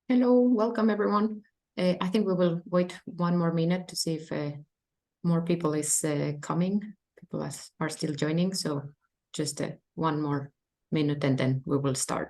Hello, welcome everyone. I think we will wait 1 more minute to see if more people is coming. People are still joining, so just 1 more minute and then we will start.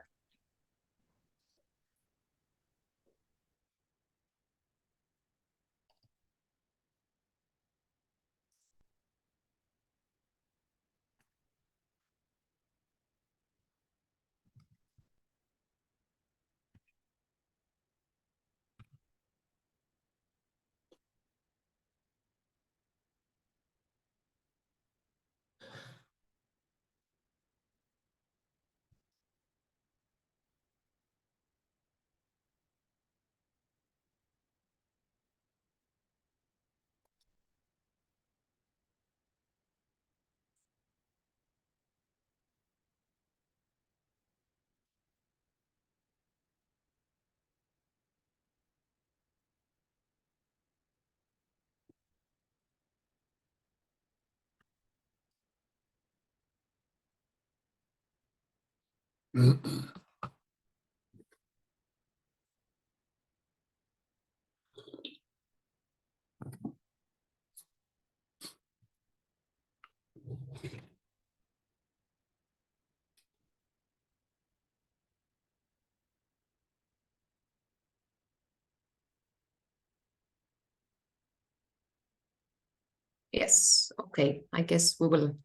Yes, okay. I guess we will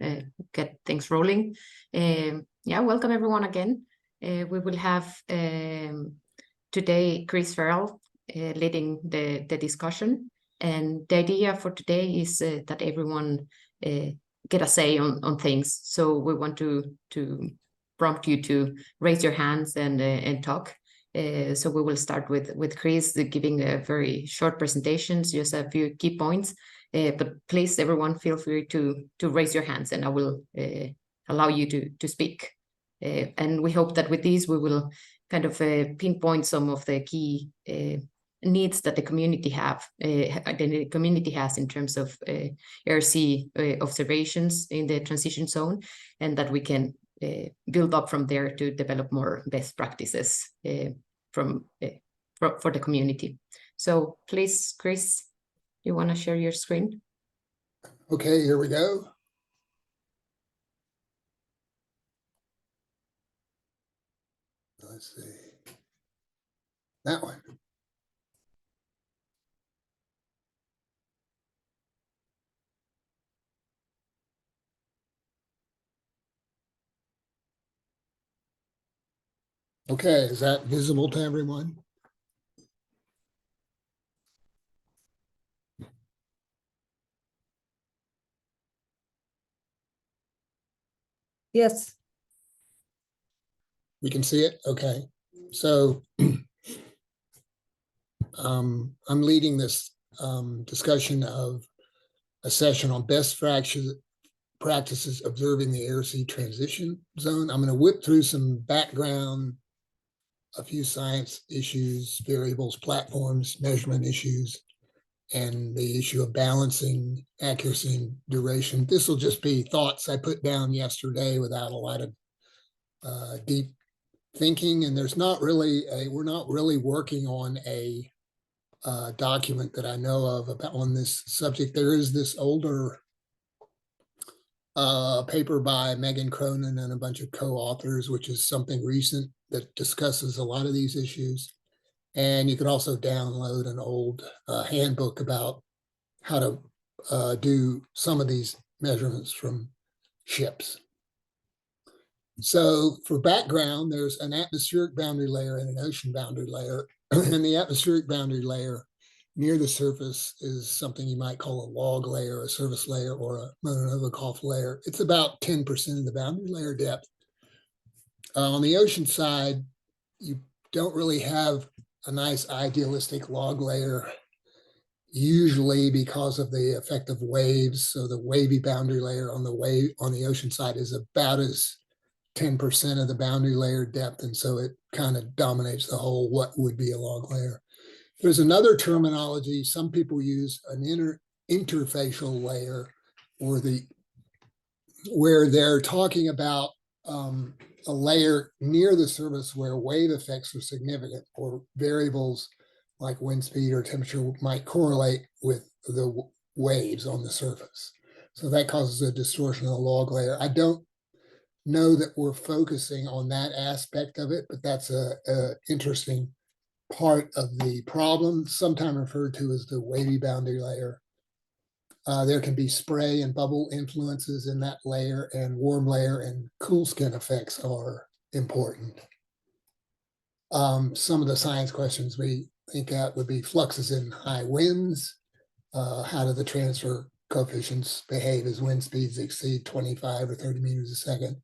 get things rolling. Yeah, welcome everyone again. We will have today Chris Farrell leading the discussion. And the idea for today is that everyone get a say on things. So we want to prompt you to raise your hands and talk. So we will start with Chris giving a very short presentation, just a few key points. But please, everyone, feel free to raise your hands and I will allow you to speak. And we hope that with these, we will kind of pinpoint some of the key needs that the community has in terms of RC observations in the transition zone, and that we can build up from there to develop more best practices for the community. So please, Chris, you want to share your screen? Okay, here we go. Let's see. That one. Okay, is that visible to everyone? Yes. We can see it? Okay. So I'm leading this discussion of a session on best practices observing the ARC transition zone. I'm going to whip through some background, a few science issues, variables, platforms, measurement issues, and the issue of balancing accuracy and duration. This will just be thoughts I put down yesterday without a lot of deep thinking. And there's not really we're not really working on a document that I know of on this subject. There is this older paper by Megan Cronin and a bunch of co-authors, which is something recent that discusses a lot of these issues. And you can also download an old handbook about how to do some of these measurements from ships. So for background, there's an atmospheric boundary layer and an ocean boundary layer. And the atmospheric boundary layer near the surface is something you might call a log layer, a surface layer, or a Monodikov layer. It's about 10% of the boundary layer depth. On the ocean side, you don't really have a nice idealistic log layer, usually because of the effect of waves. So the wavy boundary layer on the ocean side is about as 10% of the boundary layer depth. And so it kind of dominates the whole what would be a log layer. There's another terminology. Some people use an interfacial layer, or where they're talking about a layer near the surface where wave effects are significant, or variables like wind speed or temperature might correlate with the waves on the surface. So that causes a distortion of the log layer. I don't know that we're focusing on that aspect of it, but that's a interesting part of the problem, sometimes referred to as the wavy boundary layer. There can be spray and bubble influences in that layer, and warm layer and cool skin effects are important. Some of the science questions we think at would be fluxes in high winds. How do the transfer coefficients behave as wind speeds exceed 25 or 30 meters a second?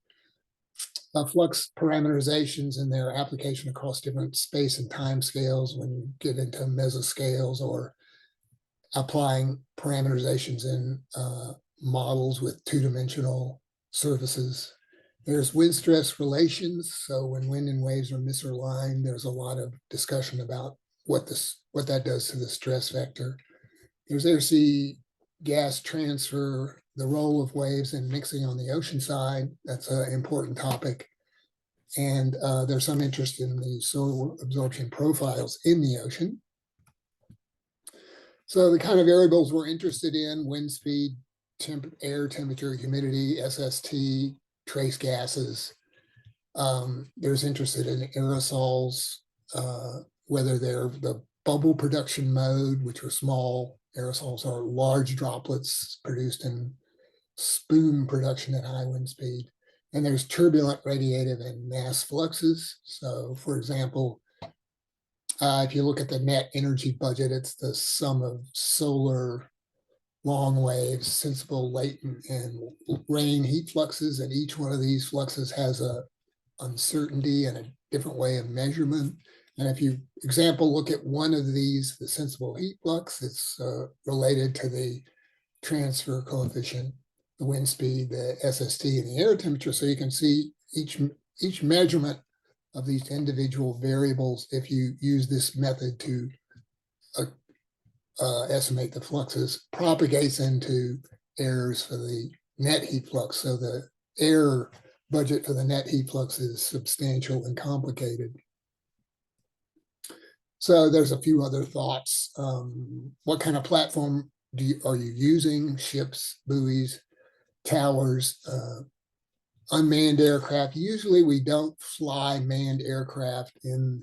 Flux parameterizations and their application across different space and time scales when you get into mesoscales, or applying parameterizations in models with two-dimensional surfaces. There's wind stress relations. So when wind and waves are misaligned, there's a lot of discussion about what that does to the stress vector. There's air sea gas transfer, the role of waves in mixing on the ocean side. That's an important topic. And there's some interest in the soil absorption profiles in the ocean. So the kind of variables we're interested in: wind speed, air temperature, humidity, SST, trace gases. There's interested in aerosols, whether they're the bubble production mode, which are small. Aerosols are large droplets produced in spoon production at high wind speed. And there's turbulent, radiative, and mass fluxes. So for example, if you look at the net energy budget, it's the sum of solar long waves, sensible, latent, and rain heat fluxes. And each one of these fluxes has a uncertainty and a different way of measurement. And if you, example, look at one of these, the sensible heat flux, it's related to the transfer coefficient, the wind speed, the SST, and the air temperature. So you can see each measurement of these individual variables, if you use this method to estimate the fluxes, propagates into errors for the net heat flux. So the error budget for the net heat flux is substantial and complicated. So there's a few other thoughts. What kind of platform are you using? Ships, buoys, towers, unmanned aircraft. Usually we don't fly manned aircraft in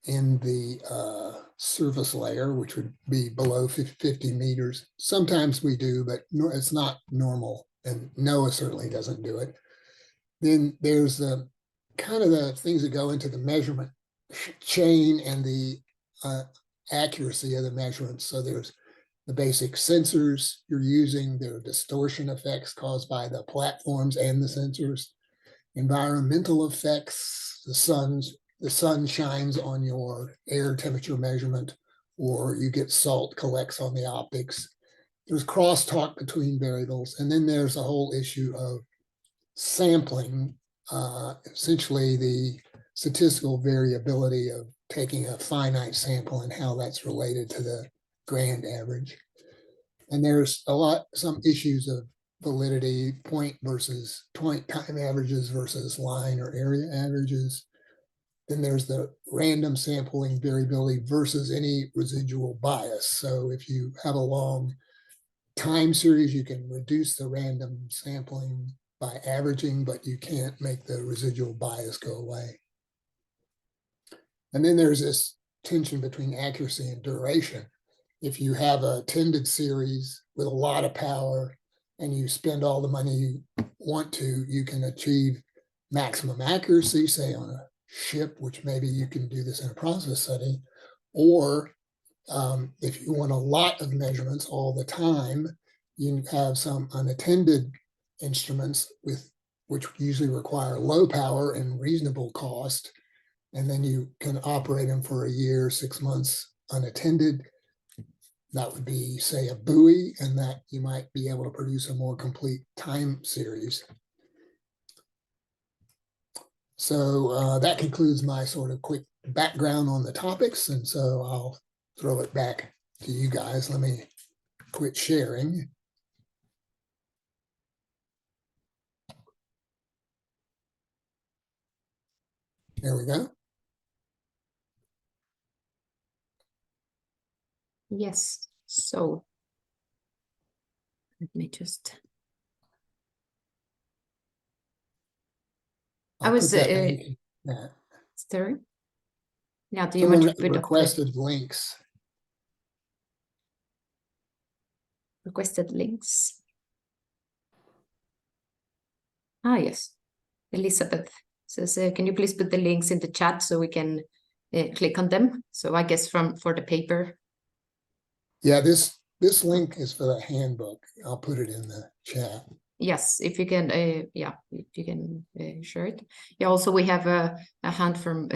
the surface layer, which would be below 50 meters. Sometimes we do, but it's not normal, and NOAA certainly doesn't do it. Then there's the kind of the things that go into the measurement chain and the accuracy of the measurements. So there's the basic sensors you're using. There are distortion effects caused by the platforms and the sensors. Environmental effects: the sun shines on your air temperature measurement, or you get salt collects on the optics. There's crosstalk between variables. And then there's a whole issue of sampling, essentially the statistical variability of taking a finite sample and how that's related to the grand average. And there's some issues of validity, point time averages versus line or area averages. Then there's the random sampling variability versus any residual bias. So if you have a long time series, you can reduce the random sampling by averaging, but you can't make the residual bias go away. And then there's this tension between accuracy and duration. If you have a attended series with a lot of power and you spend all the money you want to, you can achieve maximum accuracy, say on a ship, which maybe you can do this in a process setting. Or if you want a lot of measurements all the time, you have some unattended instruments which usually require low power and reasonable cost. And then you can operate them for a year, 6 months unattended. That would be, say, a buoy, and that you might be able to produce a more complete time series. So that concludes my sort of quick background on the topics. And so I'll throw it back to you guys. Let me quit sharing. There we go. Yes. So let me just. I was Sorry. Now, do you want to put requested links? Requested links. Ah, yes. Elizabeth says, can you please put the links in the chat so we can click on them? So I guess for the paper. Yeah, this link is for the handbook. I'll put it in the chat. Yes, if you can, yeah, if you can share it. Yeah, also we have a hand from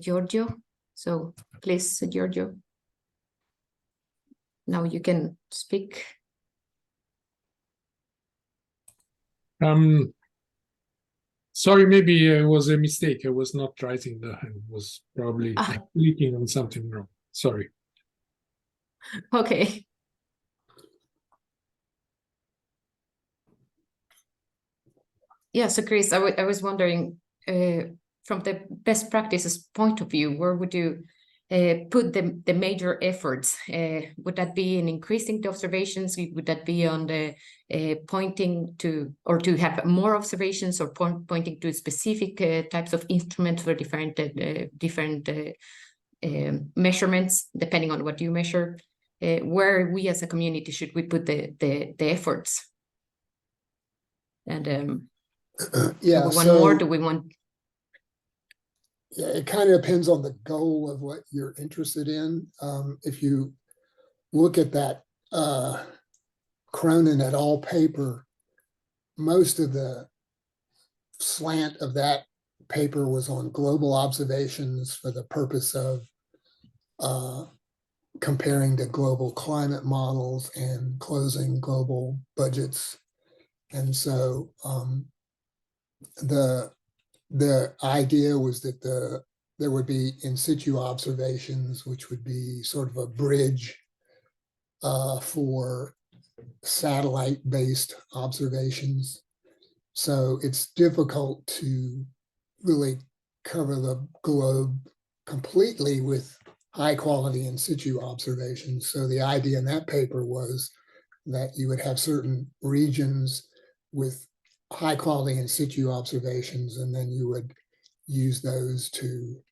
Giorgio. So please, Giorgio. Now you can speak. Sorry, maybe it was a mistake. I was not writing the hand, was probably clicking on something wrong. Sorry. Okay. Yeah, so Chris, I was wondering, from the best practices point of view, where would you put the major efforts? Would that be in increasing the observations? Would that be on the pointing to, or to have more observations, or pointing to specific types of instruments for different measurements, depending on what you measure? Where we as a community should we put the efforts? And yeah, do we want more? Do we want? Yeah, it kind of depends on the goal of what you're interested in. If you look at that Cronin et al. Paper, most of the slant of that paper was on global observations for the purpose of comparing to global climate models and closing global budgets. And so the idea was that there would be in situ observations, which would be sort of a bridge for satellite-based observations. So it's difficult to really cover the globe completely with high quality in situ observations. So the idea in that paper was that you would have certain regions with high quality in situ observations, and then you would use those to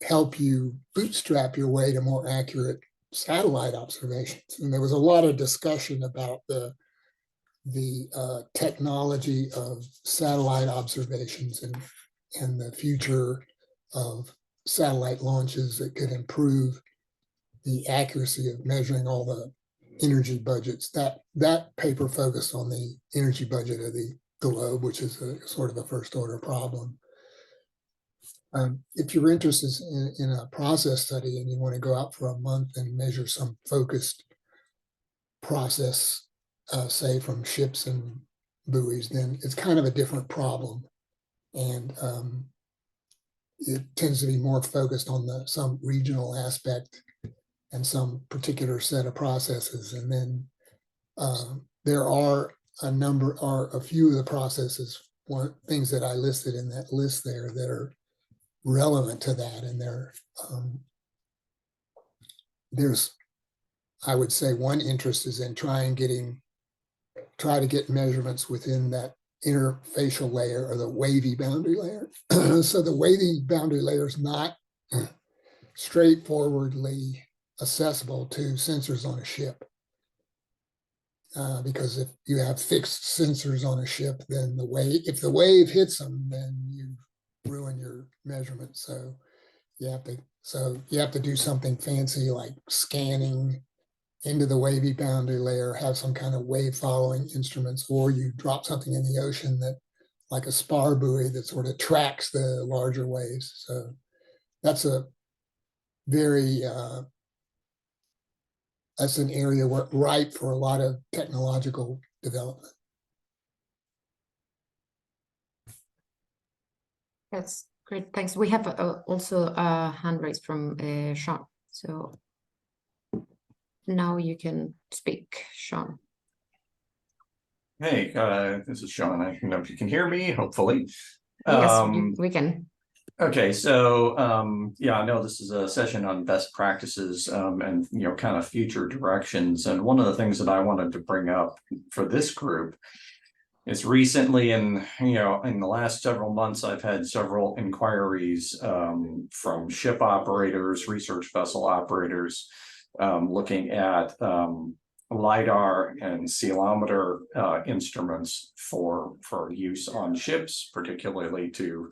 help you bootstrap your way to more accurate satellite observations. And there was a lot of discussion about the technology of satellite observations and the future of satellite launches that could improve the accuracy of measuring all the energy budgets. That paper focused on the energy budget of the globe, which is a sort of a first order problem. If you're interested in a process study and you want to go out for a month and measure some focused process, say from ships and buoys, then it's kind of a different problem. And it tends to be more focused on some regional aspect and some particular set of processes. And then there are a few of the processes, things that I listed in that list there that are relevant to that. And there's, I would say, one interest is in try to get measurements within that interfacial layer or the wavy boundary layer. So the wavy boundary layer is not straightforwardly accessible to sensors on a ship. Because if you have fixed sensors on a ship, then if the wave hits them, then you ruin your measurement. So you have to do something fancy like scanning into the wavy boundary layer, have some kind of wave following instruments, or you drop something in the ocean that, like a spar buoy, that sort of tracks the larger waves. So that's a very that's an area ripe for a lot of technological development. That's great. Thanks. We have also a hand raised from Sean. So now you can speak, Sean. Hey, this is Sean. I don't know if you can hear me, hopefully. Yes, we can. Okay, so yeah, I know this is a session on best practices and kind of future directions. And one of the things that I wanted to bring up for this group is recently, in the last several months, I've had several inquiries from ship operators, research vessel operators, looking at LiDAR and ceilometer instruments for use on ships, particularly to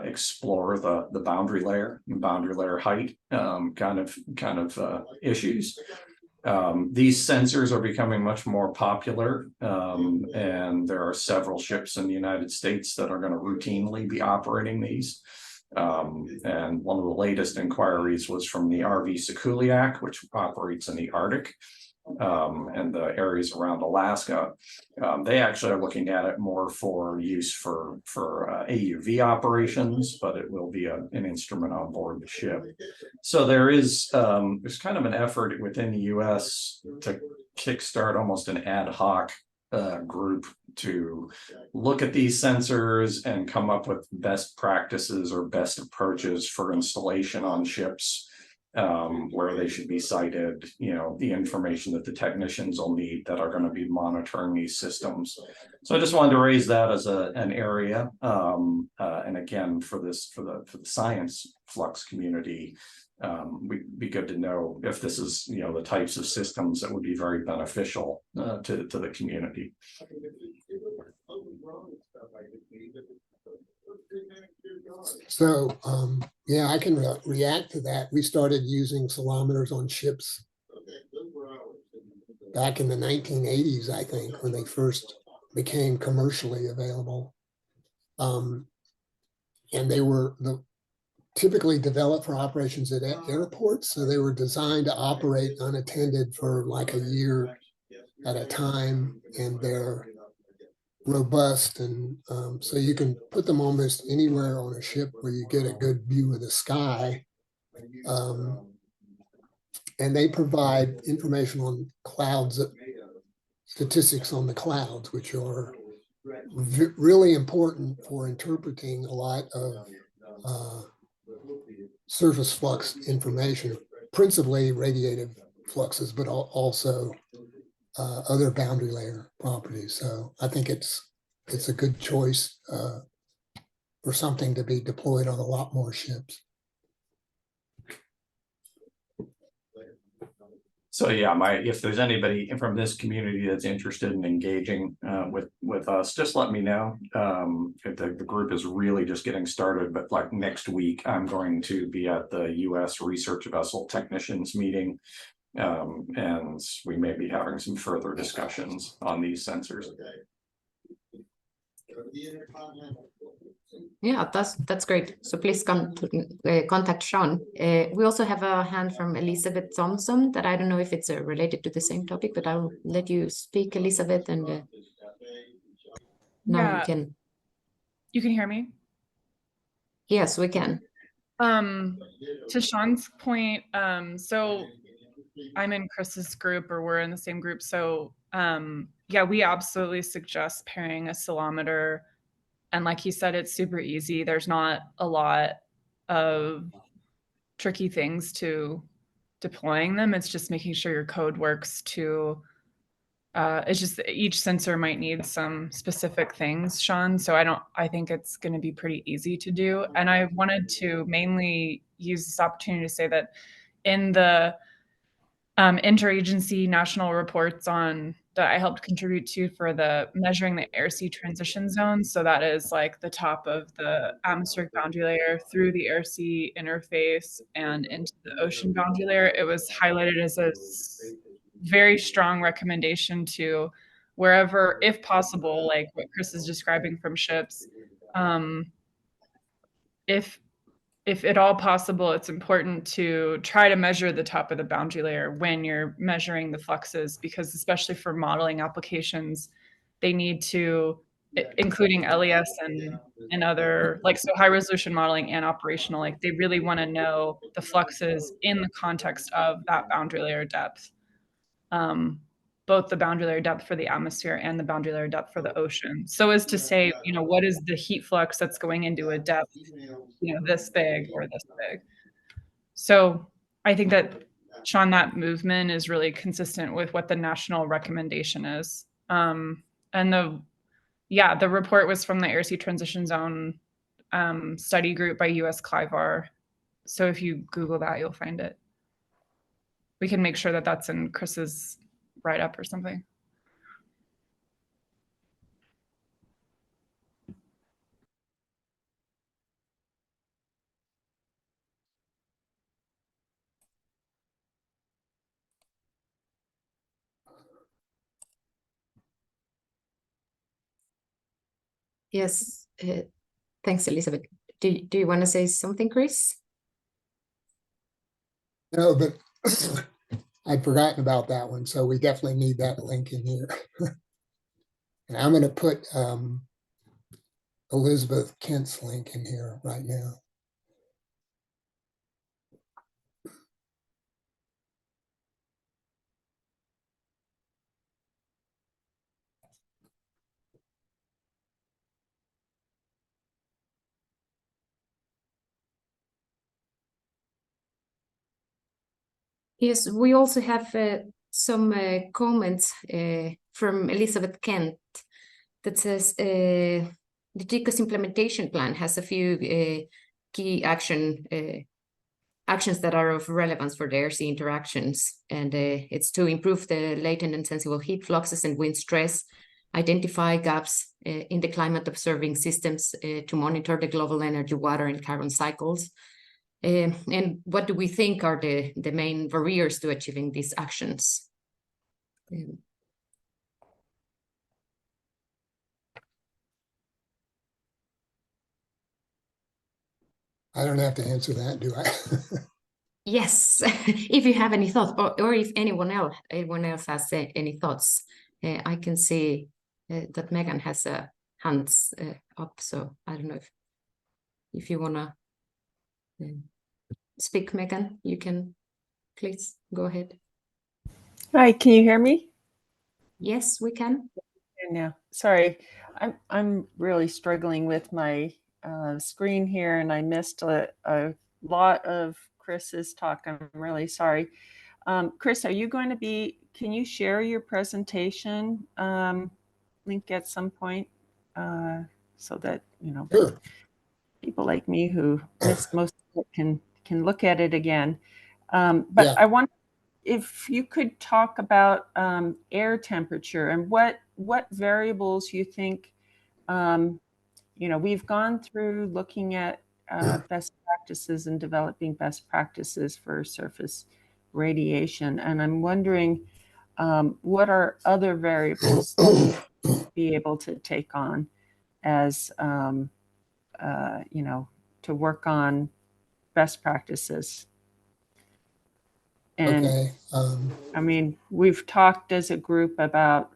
explore the boundary layer height kind of issues. These sensors are becoming much more popular, and there are several ships in the United States that are going to routinely be operating these. And one of the latest inquiries was from the RV Sikuliak, which operates in the Arctic and the areas around Alaska. They actually are looking at it more for use for AUV operations, but it will be an instrument on board the ship. So there's kind of an effort within the US to kickstart almost an ad hoc group to look at these sensors and come up with best practices or best approaches for installation on ships, where they should be cited, the information that the technicians will need that are going to be monitoring these systems. So I just wanted to raise that as an area, and again, for the science flux community, we'd be good to know if this is the types of systems that would be very beneficial to the community. So yeah, I can react to that. We started using ceilometers on ships back in the 1980s, I think, when they first became commercially available. And they were typically developed for operations at airports. So they were designed to operate unattended for like a year at a time, and they're robust, and so you can put them almost anywhere on a ship where you get a good view of the sky. And they provide information on clouds, statistics on the clouds, which are really important for interpreting a lot of surface flux information, principally radiative fluxes, but also other boundary layer properties. So I think it's a good choice for something to be deployed on a lot more ships. So yeah, if there's anybody from this community that's interested in engaging with us, just let me know. The group is really just getting started, but like next week, I'm going to be at the US Research Vessel Technicians meeting, and we may be having some further discussions on these sensors. Yeah, that's great. So please contact Sean. We also have a hand from Elizabeth Thompson that I don't know if it's related to the same topic, but I'll let you speak, Elizabeth, and now yeah. we can. You can hear me? Yes, we can. To Sean's point, so I'm in Chris's group, or we're in the same group. So yeah, we absolutely suggest pairing a ceilometer. And like he said, it's super easy. There's not a lot of tricky things to deploying them. It's just making sure your code works to it's just that each sensor might need some specific things, Sean. So I think it's going to be pretty easy to do. And I wanted to mainly use this opportunity to say that in the interagency national reports on that I helped contribute to for the measuring the air-sea transition zones. So that is like the top of the atmospheric boundary layer through the air-sea interface and into the ocean boundary layer. It was highlighted as a very strong recommendation to wherever, if possible, like what Chris is describing from ships, if at all possible, it's important to try to measure the top of the boundary layer when you're measuring the fluxes, because especially for modeling applications, they need to, including LES and other, like, so high resolution modeling and operational, like they really want to know the fluxes in the context of that boundary layer depth. Both the boundary layer depth for the atmosphere and the boundary layer depth for the ocean. So as to say, what is the heat flux that's going into a depth, this big or this big. So I think that, Sean, that movement is really consistent with what the national recommendation is. And the report was from the Air-Sea Transition Zone study group by US CLIVAR. So if you Google that, you'll find it. We can make sure that that's in Chris's write-up or something. Yes, thanks, Elizabeth. Do you want to say something, Chris? No, but I'd forgotten about that one, so we definitely need that link in here. And I'm going to put Elizabeth Kent's link in here right now. Yes, we also have some comments from Elizabeth Kent that says the GCOS implementation plan has a few key actions that are of relevance for the air-sea interactions, and it's to improve the latent and sensible heat fluxes and wind stress, identify gaps in the climate observing systems to monitor the global energy, water, and carbon cycles. And what do we think are the main barriers to achieving these actions? I don't have to answer that, do I? Yes, if you have any thoughts, or if anyone else has any thoughts, I can see that Megan has a hands up, so I don't know if you wanna speak, Megan. You can please go ahead. Hi, can you hear me? Yes, we can. No, sorry, I'm really struggling with my screen here, and I missed a lot of Chris's talk. I'm really sorry. Chris, are you going to be? Can you share your presentation link at some point so that Sure. people like me who missed most of it can look at it again? But Yeah. I want. If you could talk about air temperature and what variables you think, we've gone through looking at best practices and developing best practices for surface radiation. And I'm wondering what are other variables that we'll be able to take on as, to work on best practices. And Okay. I mean, we've talked as a group about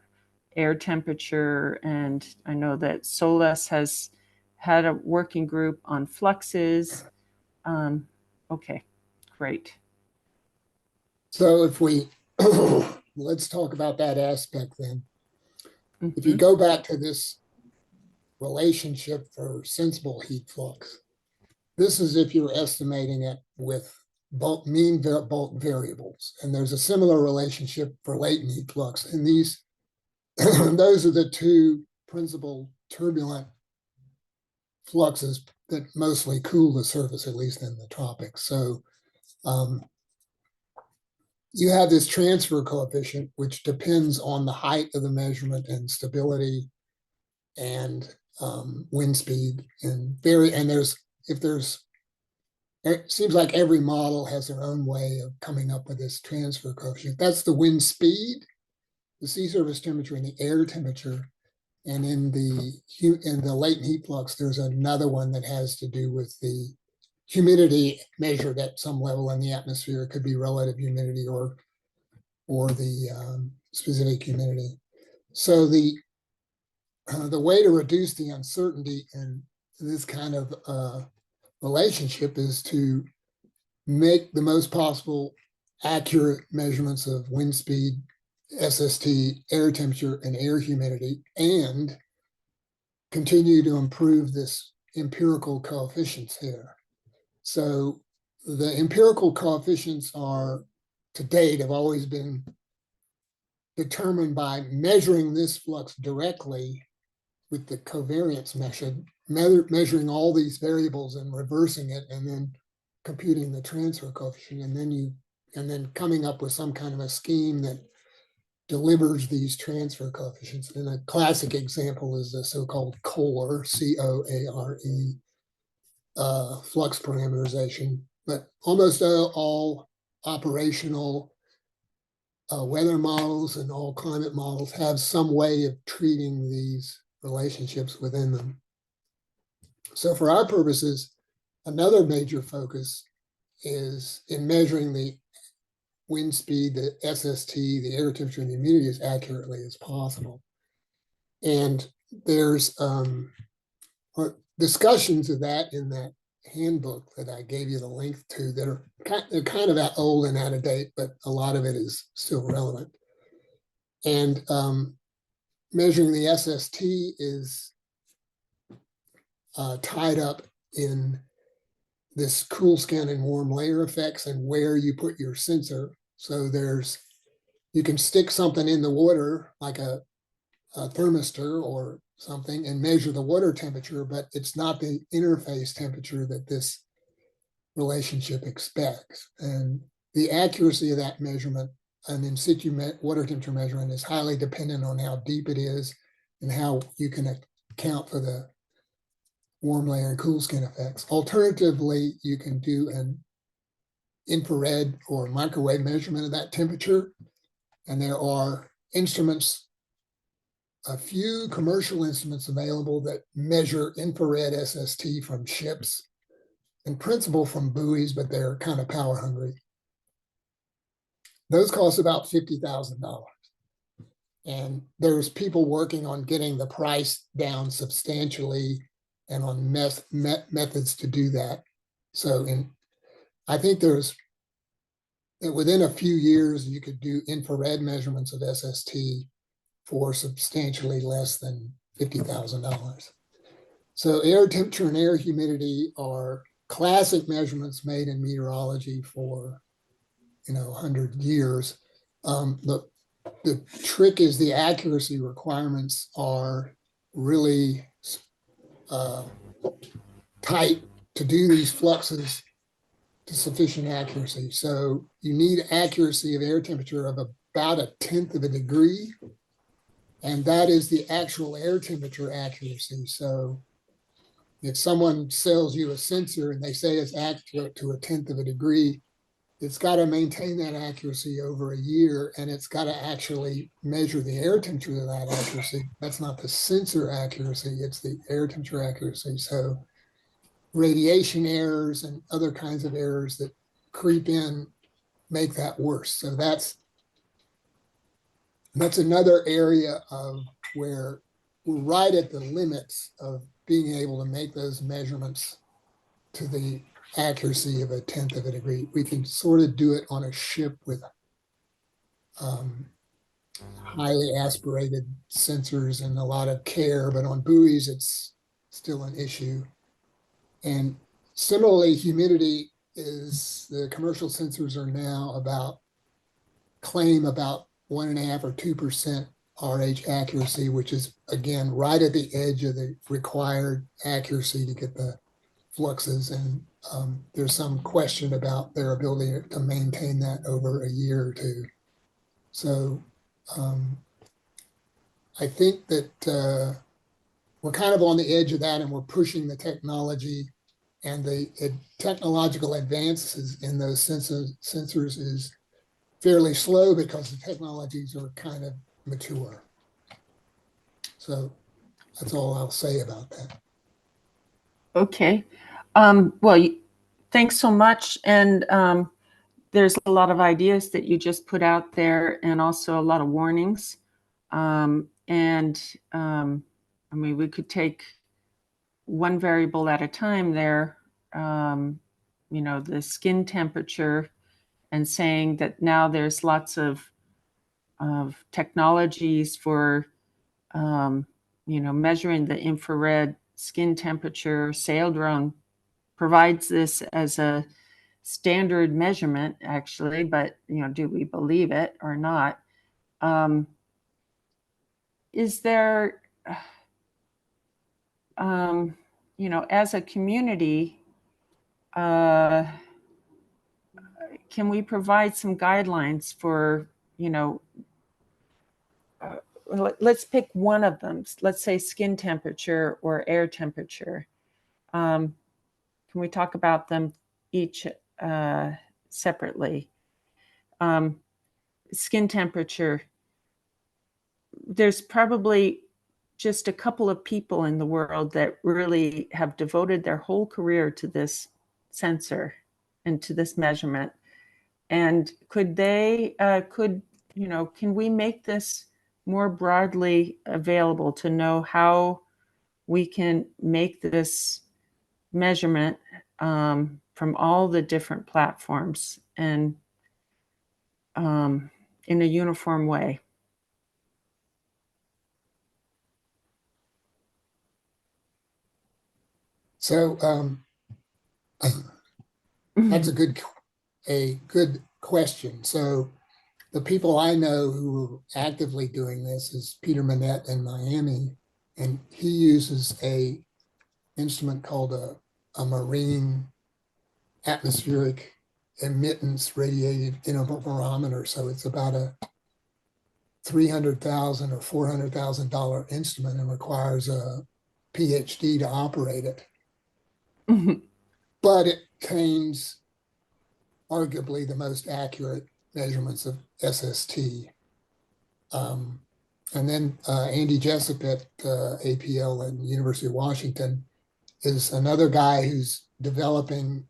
air temperature, and I know that SOLAS has had a working group on fluxes. Okay, great. So if we, let's talk about that aspect then. If you Mhm. go back to this relationship for sensible heat flux, this is if you're estimating it with bulk mean bulk variables. And there's a similar relationship for latent heat flux. And these those are the two principal turbulent fluxes that mostly cool the surface, at least in the tropics. So you have this transfer coefficient, which depends on the height of the measurement and stability and wind speed. It seems like every model has their own way of coming up with this transfer coefficient. That's the wind speed, the sea surface temperature, and the air temperature. And in the latent heat flux, there's another one that has to do with the humidity measured at some level in the atmosphere. It could be relative humidity or the specific humidity. So the way to reduce the uncertainty in this kind of relationship is to make the most possible accurate measurements of wind speed, SST, air temperature, and air humidity, and continue to improve this empirical coefficients here. So the empirical coefficients are, to date, have always been determined by measuring this flux directly with the covariance method, measuring all these variables and reversing it, and then computing the transfer coefficient, and then coming up with some kind of a scheme that delivers these transfer coefficients. And a classic example is the so-called CORE, C-O-A-R-E, flux parameterization. But almost all operational weather models and all climate models have some way of treating these relationships within them. So for our purposes, another major focus is in measuring the wind speed, the SST, the air temperature, and the humidity as accurately as possible. And there's discussions of that in that handbook that I gave you the link to that are kind of old and out of date, but a lot of it is still relevant. And measuring the SST is tied up in this cool skin and warm layer effects and where you put your sensor. So you can stick something in the water like a thermistor or something and measure the water temperature, but it's not the interface temperature that this relationship expects. And the accuracy of that measurement, an in situ water temperature measurement, is highly dependent on how deep it is and how you can account for the warm layer and cool skin effects. Alternatively, you can do an infrared or microwave measurement of that temperature. And there are instruments, a few commercial instruments available that measure infrared SST from ships, in principle from buoys, but they're kind of power hungry. Those cost about $50,000. And there's people working on getting the price down substantially and on methods to do that. So I think within a few years, you could do infrared measurements of SST for substantially less than $50,000. So air temperature and air humidity are classic measurements made in meteorology for 100 years. The trick is the accuracy requirements are really tight to do these fluxes to sufficient accuracy. So you need accuracy of air temperature of about 1/10 of a degree. And that is the actual air temperature accuracy. So if someone sells you a sensor and they say it's accurate to 1/10 of a degree, it's got to maintain that accuracy over a year, and it's got to actually measure the air temperature of that accuracy. That's not the sensor accuracy, it's the air temperature accuracy. So radiation errors and other kinds of errors that creep in make that worse. So that's another area of where we're right at the limits of being able to make those measurements to the accuracy of 1/10 of a degree. We can sort of do it on a ship with highly aspirated sensors and a lot of care, but on buoys, it's still an issue. And similarly, humidity the commercial sensors are now claim about 1.5 or 2% RH accuracy, which is again right at the edge of the required accuracy to get the fluxes. And there's some question about their ability to maintain that over a year or two. So I think that we're kind of on the edge of that, and we're pushing the technology, and the technological advances in those sensors is fairly slow because the technologies are kind of mature. So that's all I'll say about that. Okay. Well, thanks so much. And there's a lot of ideas that you just put out there, and also a lot of warnings. I mean, we could take one variable at a time there, you know, the skin temperature, and saying that now there's lots of technologies for, you know, measuring the infrared skin temperature. Sail drone provides this as a standard measurement, actually, but, you know, do we believe it or not? Is there, you know, as a community, can we provide some guidelines for, you know, let's pick one of them. Let's say skin temperature or air temperature. Can we talk about them each separately? Skin temperature. There's probably just a couple of people in the world that really have devoted their whole career to this sensor and to this measurement. And could they, you know, can we make this more broadly available to know how we can make this measurement from all the different platforms and in a uniform way? So that's a good question. So the people I know who are actively doing this is Peter Manette in Miami, and he uses a instrument called a marine atmospheric emittance radiated interferometer. So it's about a $300,000 or $400,000 instrument and requires a PhD to operate it. But it contains arguably the most accurate measurements of SST. And then Andy Jessup at APL and University of Washington is another guy who's developing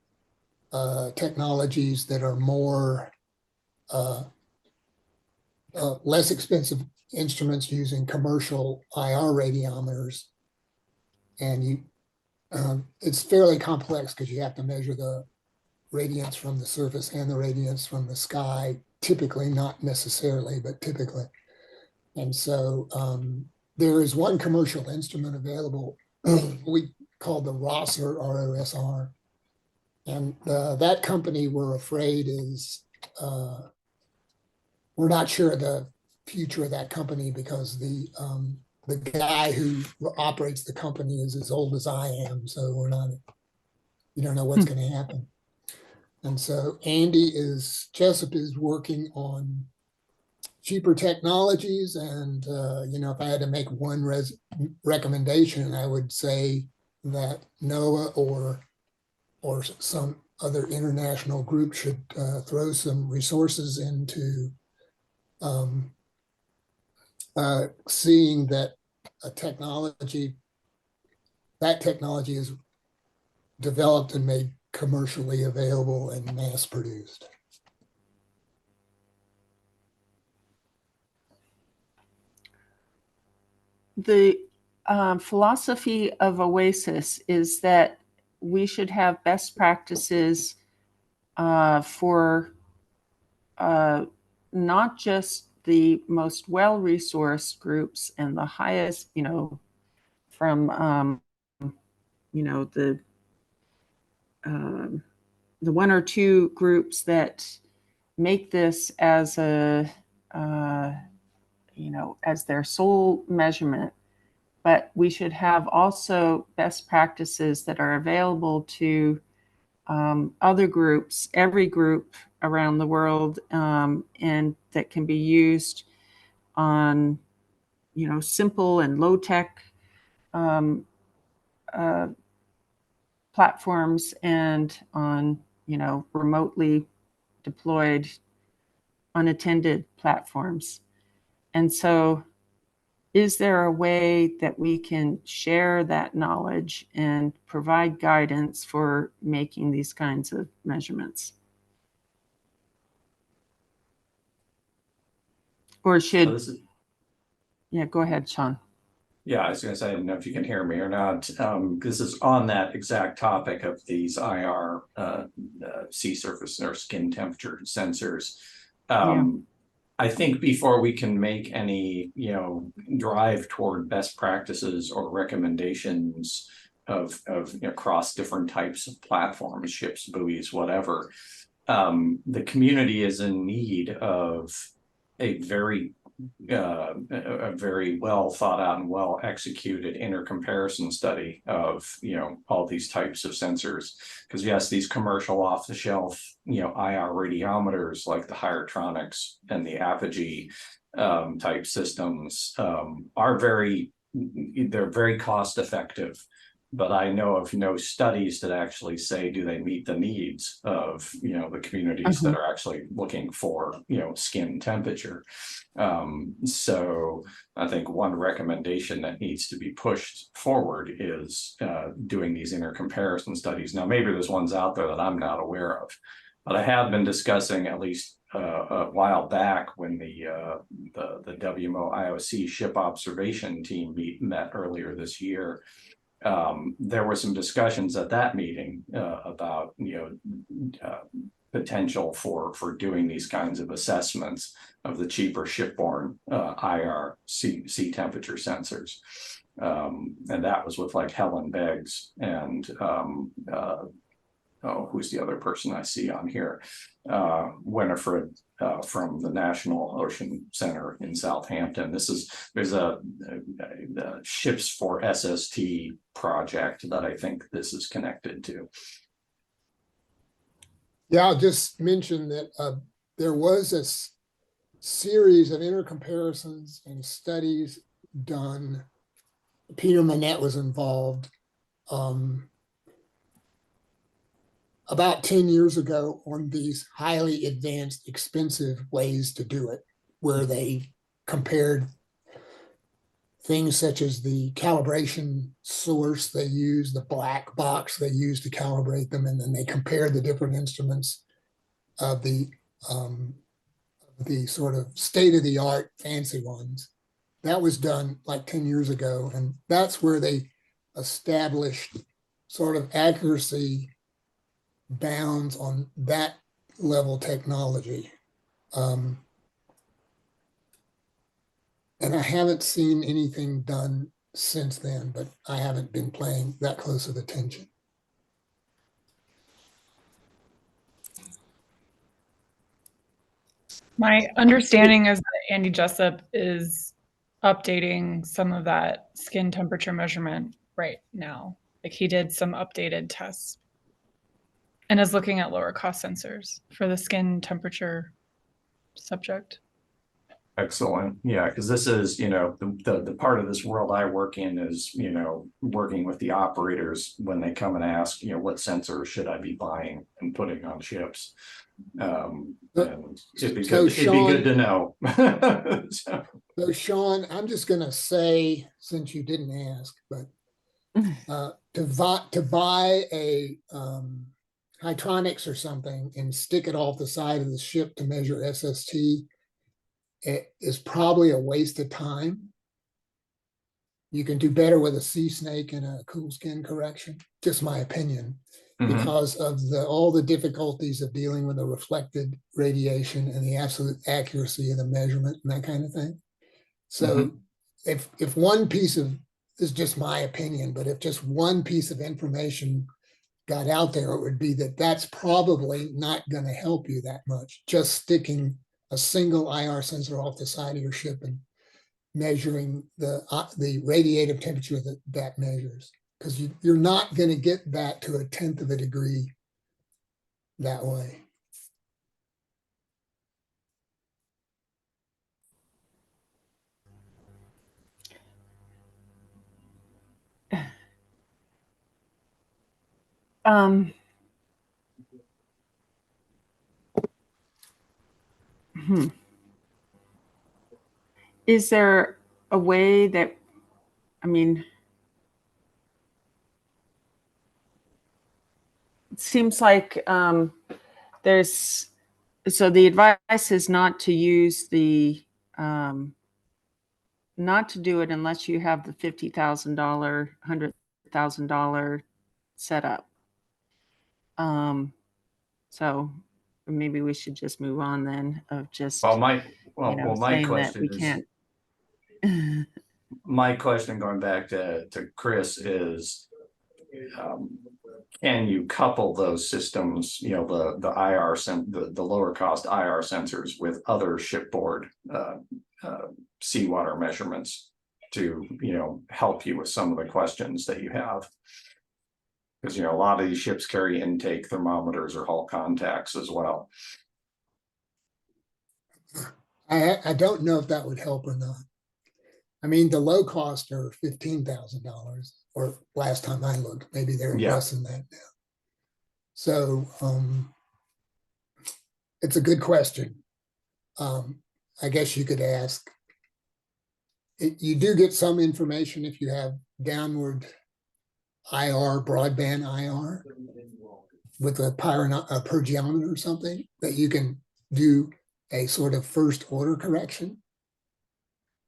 technologies that are more less expensive instruments using commercial IR radiometers. And it's fairly complex because you have to measure the radiance from the surface and the radiance from the sky, typically, not necessarily, but typically. And so there is one commercial instrument available we call the ROSR, ROSR. And that company, we're afraid, is, we're not sure of the future of that company because the guy who operates the company is as old as I am. So we don't know what's going to happen. And so Andy Jessup is working on cheaper technologies. And, you know, if I had to make one recommendation, I would say that NOAA or some other international group should throw some resources into seeing that that technology is developed and made commercially available and mass produced. The philosophy of OASIS is that we should have best practices for not just the most well-resourced groups and the highest, you know, from you know, the one or two groups that make this as a as their sole measurement, but we should have also best practices that are available to other groups, every group around the world, and that can be used on, simple and low tech platforms and on, remotely deployed, unattended platforms. And so, is there a way that we can share that knowledge and provide guidance for making these kinds of measurements? Or should, yeah, go ahead, Sean. Yeah, I was going to say, I don't know if you can hear me or not. This is on that exact topic of these IR sea surface or skin temperature sensors. I think before we can make any, drive toward best practices or recommendations of across different types of platforms, ships, buoys, whatever, the community is in need of a very well thought out and well executed intercomparison study of all these types of sensors, because yes, these commercial off the shelf IR radiometers like the Hydronics and the Apogee type systems are very cost effective, but I know of no studies that actually say do they meet the needs of the communities that are actually looking for skin temperature. So I think one recommendation that needs to be pushed forward is doing these intercomparison studies. Now maybe there's ones out there that I'm not aware of, but I have been discussing at least a while back when the WMO IOC ship observation team met earlier this year. There were some discussions at that meeting about potential for doing these kinds of assessments of the cheaper shipborne IR sea temperature sensors, and that was with like Helen Beggs and who's the other person I see on here, Winifred from the National Ocean Center in Southampton. There's a Ships for SST project that I think this is connected to. Yeah, I'll just mention that there was a series of intercomparisons and studies done. Peter Manette was involved about 10 years ago on these highly advanced, expensive ways to do it, where they compared things such as the calibration source they use, the black box they use to calibrate them, and then they compared the different instruments of the sort of state-of-the-art fancy ones. That was done like 10 years ago, and that's where they established sort of accuracy bounds on that level technology. And I haven't seen anything done since then, but I haven't been paying that close of attention. My understanding is that Andy Jessup is updating some of that skin temperature measurement right now. Like he did some updated tests and is looking at lower cost sensors for the skin temperature subject. Excellent. Yeah, because this is, the part of this world I work in is, working with the operators when they come and ask, what sensors should I be buying and putting on ships. And it'd be good to know. So Sean, I'm just going to say, since you didn't ask, but to buy a Hydronics or something and stick it off the side of the ship to measure SST, it is probably a waste of time. You can do better with a sea snake and a cool skin correction, just my opinion, because of all the difficulties of dealing with the reflected radiation and the absolute accuracy of the measurement and that kind of thing. So if one piece of, this is just my opinion, but if just one piece of information got out there, it would be that that's probably not going to help you that much. Just sticking a single IR sensor off the side of your ship and measuring the radiative temperature that measures, because you're not going to get back to 1/10 of a degree that way. Um, Is there a way that, I mean, it seems like there's, so the advice is not to use the, not to do it unless you have the $50,000, $100,000 set up. So maybe we should just move on then of just, Well, my saying that question we is, can't. my question going back to Chris is, can you couple those systems, the IR the lower cost IR sensors with other shipboard seawater measurements to help you with some of the questions that you have? Because a lot of these ships carry intake thermometers or hull contacts as well. I don't know if that would help or not. I mean, the low cost are $15,000, or last time I looked, maybe they're less than that now. So it's a good question. I guess you could ask. You do get some information if you have downward IR, broadband IR, with a pyrgeometer or something, that you can do a sort of first order correction.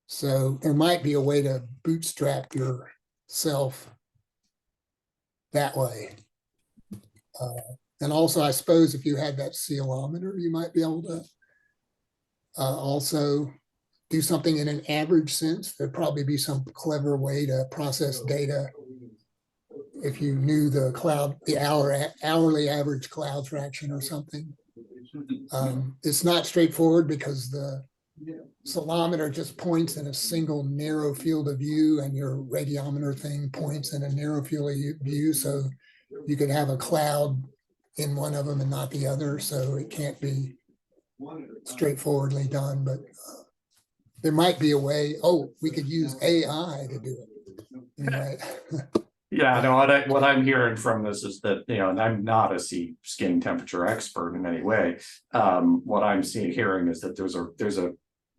So there might be a way to bootstrap yourself that way. And also, I suppose if you had that ceilometer, you might be able to also do something in an average sense. There'd probably be some clever way to process data if you knew the hourly average cloud fraction or something. It's not straightforward because the ceilometer just points in a single narrow field of view, and your radiometer thing points in a narrow field of view. So you could have a cloud in one of them and not the other. So it can't be straightforwardly done, but there might be a way. Oh, we could use AI to do it. Anyway. Yeah, no, what I'm hearing from this is that, and I'm not a skin temperature expert in any way. What I'm hearing is that there's a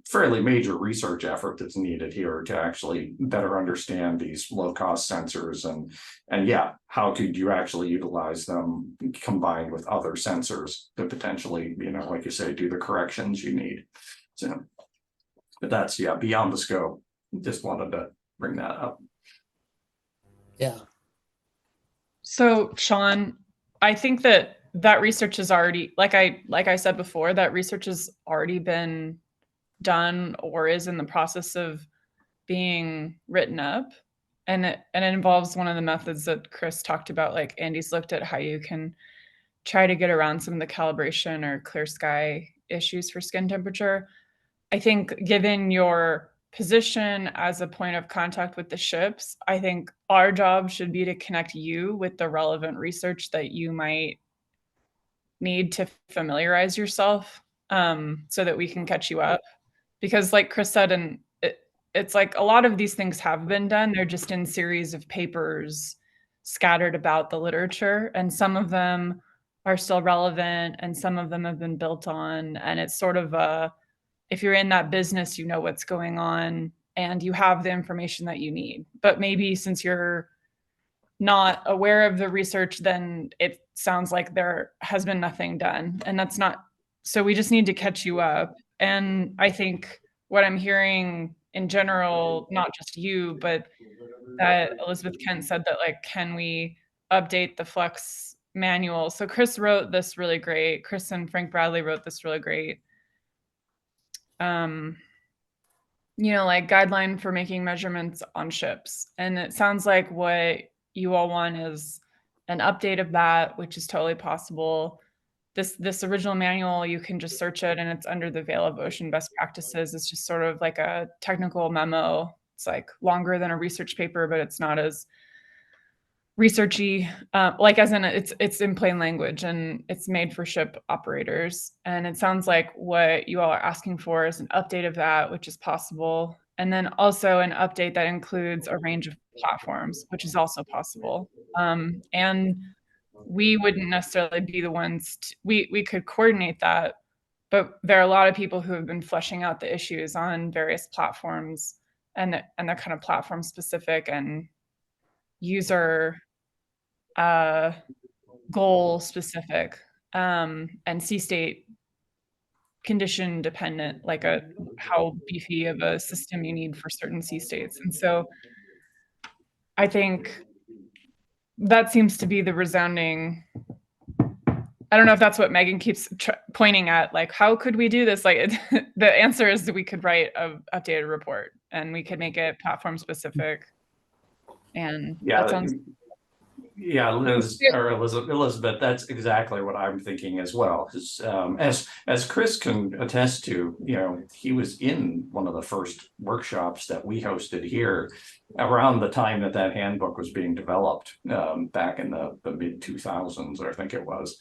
fairly major research effort that's needed here to actually better understand these low cost sensors, and yeah, how could you actually utilize them combined with other sensors to potentially, like you say, do the corrections you need. So, but that's beyond the scope. Just wanted to bring that up. Yeah. So Sean, I think that research is already, like I said before, that research has already been done or is in the process of being written up. And it involves one of the methods that Chris talked about, like Andy's looked at how you can try to get around some of the calibration or clear sky issues for skin temperature. I think given your position as a point of contact with the ships, I think our job should be to connect you with the relevant research that you might need to familiarize yourself, so that we can catch you up. Because like Chris said, and it's like a lot of these things have been done. They're just in series of papers scattered about the literature, and some of them are still relevant and some of them have been built on. And it's sort of if you're in that business, you know what's going on and you have the information that you need. But maybe since you're not aware of the research, then it sounds like there has been nothing done. And that's not, so we just need to catch you up. And I think what I'm hearing in general, not just you, but that Elizabeth Kent said that, like, can we update the Flex manual? So Chris wrote this really great. Chris and Frank Bradley wrote this really great like guideline for making measurements on ships. And it sounds like what you all want is an update of that, which is totally possible. this original manual, you can just search it and it's under the veil of ocean best practices. It's just sort of like a technical memo. It's like longer than a research paper, but it's not as researchy, like as in it's in plain language and it's made for ship operators. And it sounds like what you all are asking for is an update of that, which is possible. And then also an update that includes a range of platforms, which is also possible. And we wouldn't necessarily be the ones we could coordinate that, but there are a lot of people who have been fleshing out the issues on various platforms, and they're kind of platform specific and user goal specific, and sea state condition dependent, like how beefy of a system you need for certain sea states. And so I think that seems to be the resounding, I don't know if that's what Megan keeps pointing at, like, how could we do this? Like, the answer is that we could write an updated report and we could make it platform specific. And that sounds. Yeah, Liz or Elizabeth, that's exactly what I'm thinking as well. Because as Chris can attest to, he was in one of the first workshops that we hosted here around the time that handbook was being developed, back in the mid 2000s, I think it was.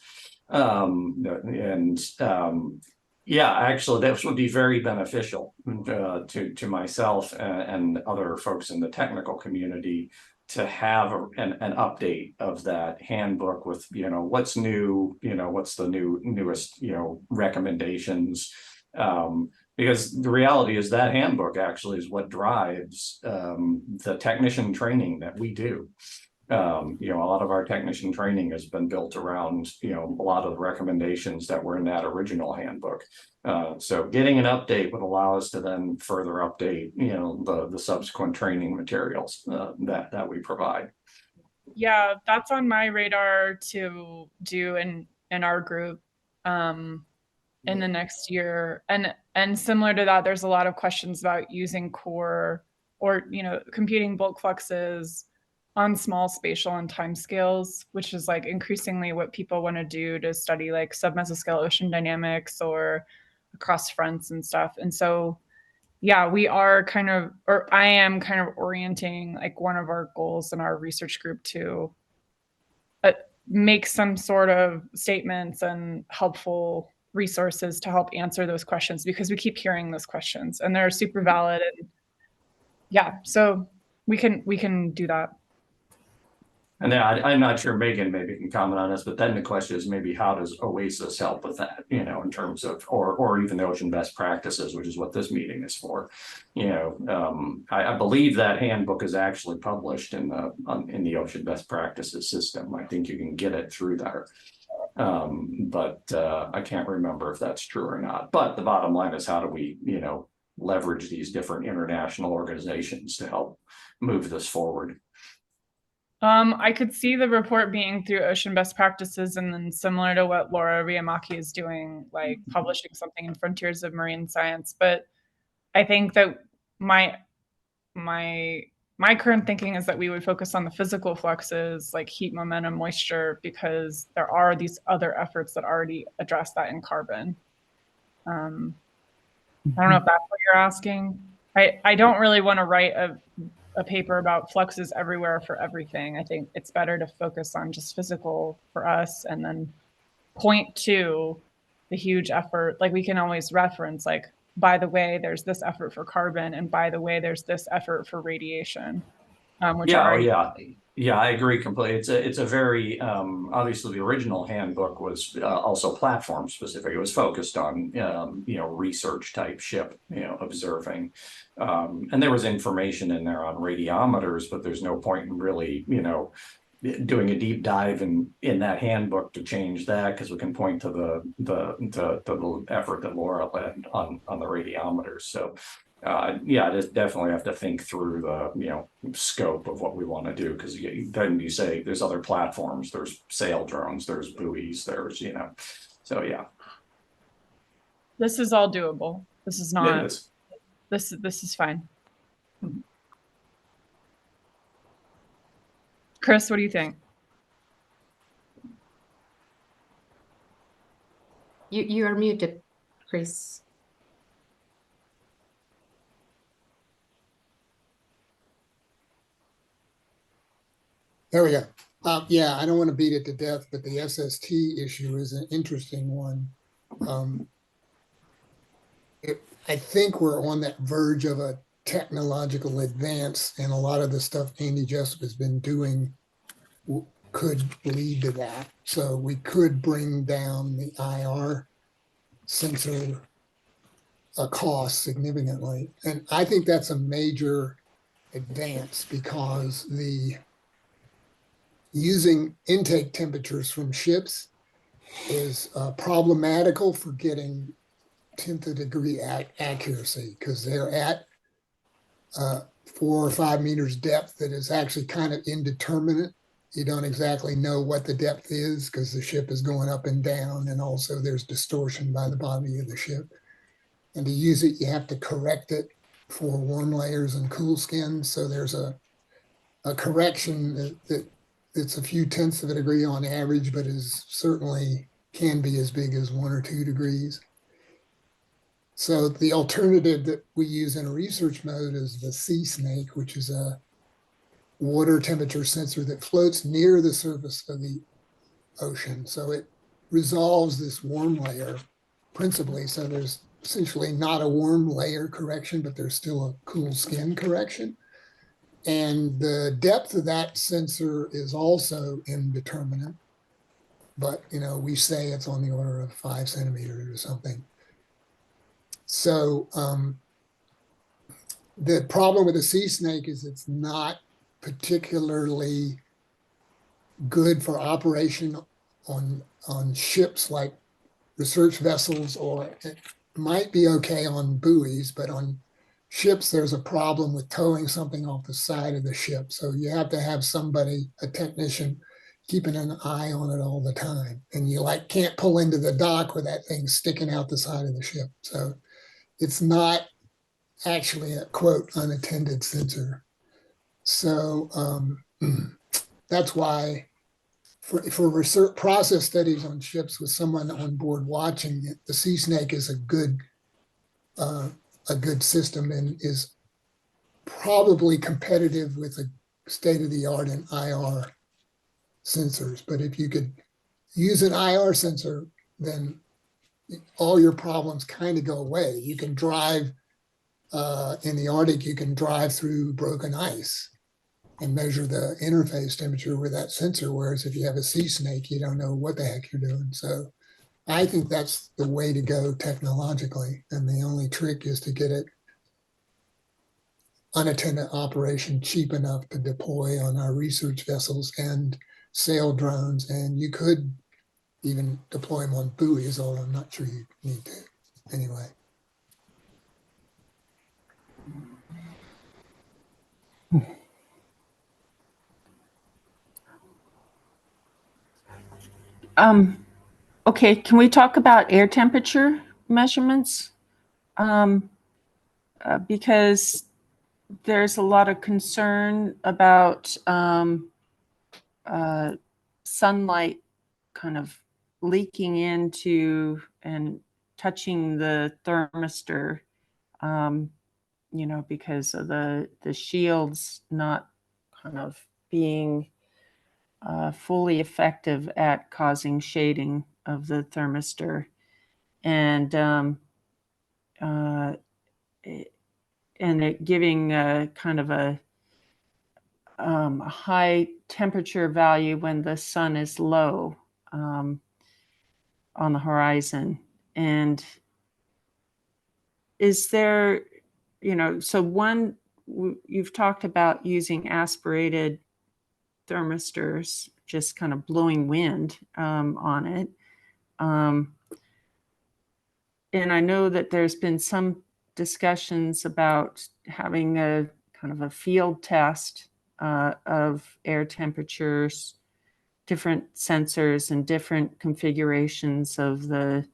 Yeah, actually, this would be very beneficial to myself and other folks in the technical community to have an update of that handbook with, what's new, what's the newest, recommendations. Because the reality is that handbook actually is what drives the technician training that we do. A lot of our technician training has been built around, a lot of the recommendations that were in that original handbook. So getting an update would allow us to then further update, the subsequent training materials that we provide. Yeah, that's on my radar to do in our group in the next year. And similar to that, there's a lot of questions about using core or, computing bulk fluxes on small spatial and time scales, which is like increasingly what people want to do to study like submesoscale ocean dynamics or across fronts and stuff. And so, yeah, we are I am kind of orienting like one of our goals in our research group to make some sort of statements and helpful resources to help answer those questions, because we keep hearing those questions and they're super valid. And yeah, so we can do that. And then I'm not sure Megan maybe can comment on this, but then the question is maybe how does OASIS help with that, in terms of, or even the ocean best practices, which is what this meeting is for. I believe that handbook is actually published in the ocean best practices system. I think you can get it through there. But I can't remember if that's true or not. But the bottom line is, how do we, leverage these different international organizations to help move this forward? I could see the report being through ocean best practices, and then similar to what Laura Riamaki is doing, like publishing something in Frontiers of Marine Science. But I think that my current thinking is that we would focus on the physical fluxes like heat, momentum, moisture, because there are these other efforts that already address that in carbon. I don't know if that's what you're asking. I don't really want to write a paper about fluxes everywhere for everything. I think it's better to focus on just physical for us, and then point to the huge effort. Like we can always reference, like, by the way, there's this effort for carbon, and by the way, there's this effort for radiation. Yeah, I agree completely. It's a very obviously the original handbook was also platform specific. It was focused on research type ship observing, and there was information in there on radiometers, but there's no point in really doing a deep dive in that handbook to change that, because we can point to the effort that Laura led on the radiometers. So just definitely have to think through the scope of what we want to do, because then you say there's other platforms, there's sail drones, there's buoys, there's so yeah. This is all doable. This is not. It is. This is fine. Chris, what do you think? You are muted, Chris. There we go. Yeah, I don't want to beat it to death, but the SST issue is an interesting one. I think we're on that verge of a technological advance, and a lot of the stuff Andy Jessup has been doing could lead to that. So we could bring down the IR sensor cost significantly. And I think that's a major advance because the using intake temperatures from ships is problematical for getting 10th of degree accuracy because they're at 4 or 5 meters depth that is actually kind of indeterminate. You don't exactly know what the depth is because the ship is going up and down, and also there's distortion by the body of the ship. And to use it, you have to correct it for warm layers and cool skins. So there's a correction that it's a few tenths of a degree on average, but is certainly can be as big as 1 or 2 degrees. So the alternative that we use in a research mode is the sea snake, which is a water temperature sensor that floats near the surface of the ocean. So it resolves this warm layer principally. So there's essentially not a warm layer correction, but there's still a cool skin correction. And the depth of that sensor is also indeterminate, but we say it's on the order of 5 centimeters or something. So the problem with the sea snake is it's not particularly good for operation on ships like research vessels, or it might be okay on buoys, but on ships, there's a problem with towing something off the side of the ship. So you have to have somebody, a technician, keeping an eye on it all the time. And you can't pull into the dock with that thing sticking out the side of the ship. So it's not actually a quote unattended sensor. So that's why for research process studies on ships with someone on board watching it, the sea snake is a good system and is probably competitive with a state-of-the-art in IR sensors. But if you could use an IR sensor, then all your problems kind of go away. You can drive in the Arctic, you can drive through broken ice and measure the interface temperature with that sensor. Whereas if you have a sea snake, you don't know what the heck you're doing. So I think that's the way to go technologically. And the only trick is to get it unattended operation cheap enough to deploy on our research vessels and sail drones. And you could even deploy them on buoys, although I'm not sure you need to anyway. Okay, can we talk about air temperature measurements? Because there's a lot of concern about sunlight kind of leaking into and touching the thermistor, because of the shields not kind of being fully effective at causing shading of the thermistor, and it giving kind of a high temperature value when the sun is low on the horizon. And is there, so one, you've talked about using aspirated thermistors, just kind of blowing wind on it. And I know that there's been some discussions about having a kind of a field test of air temperatures, different sensors and different configurations of the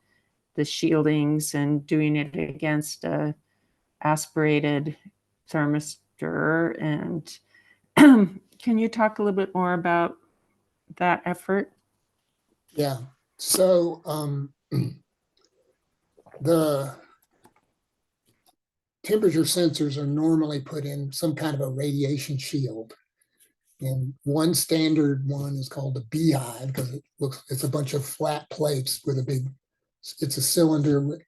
shieldings, and doing it against a aspirated thermistor. And can you talk a little bit more about that effort? Yeah. So the temperature sensors are normally put in some kind of a radiation shield. And one standard one is called a beehive because it's a bunch of flat plates with it's a cylinder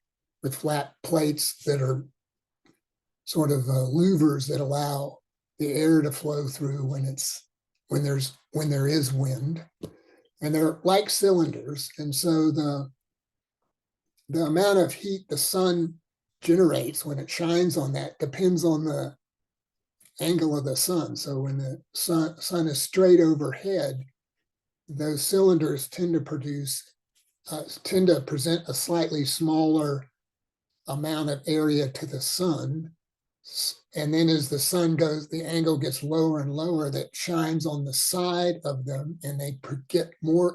with flat plates that are sort of louvers that allow the air to flow through when there is wind. And they're like cylinders. And so the amount of heat the sun generates when it shines on that depends on the angle of the sun. So when the sun is straight overhead, those cylinders tend to present a slightly smaller amount of area to the sun. And then as the sun goes, the angle gets lower and lower, that shines on the side of them, and they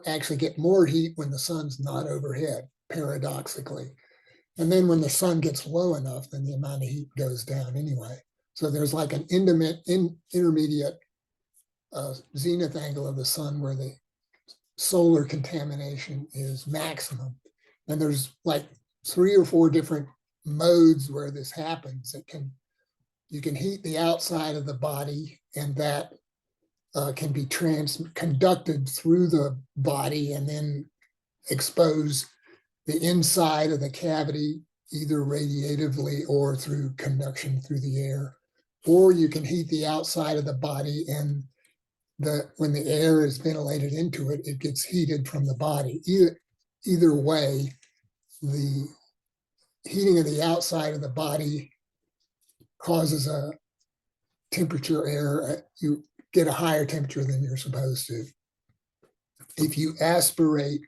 actually get more heat when the sun's not overhead, paradoxically. And then when the sun gets low enough, then the amount of heat goes down anyway. So there's like an intermediate zenith angle of the sun where the solar contamination is maximum. And there's like 3 or 4 different modes where this happens. You can heat the outside of the body, and that can be conducted through the body and then expose the inside of the cavity, either radiatively or through conduction through the air. Or you can heat the outside of the body, and when the air is ventilated into it, it gets heated from the body. Either way, the heating of the outside of the body causes a temperature error. You get a higher temperature than you're supposed to. If you aspirate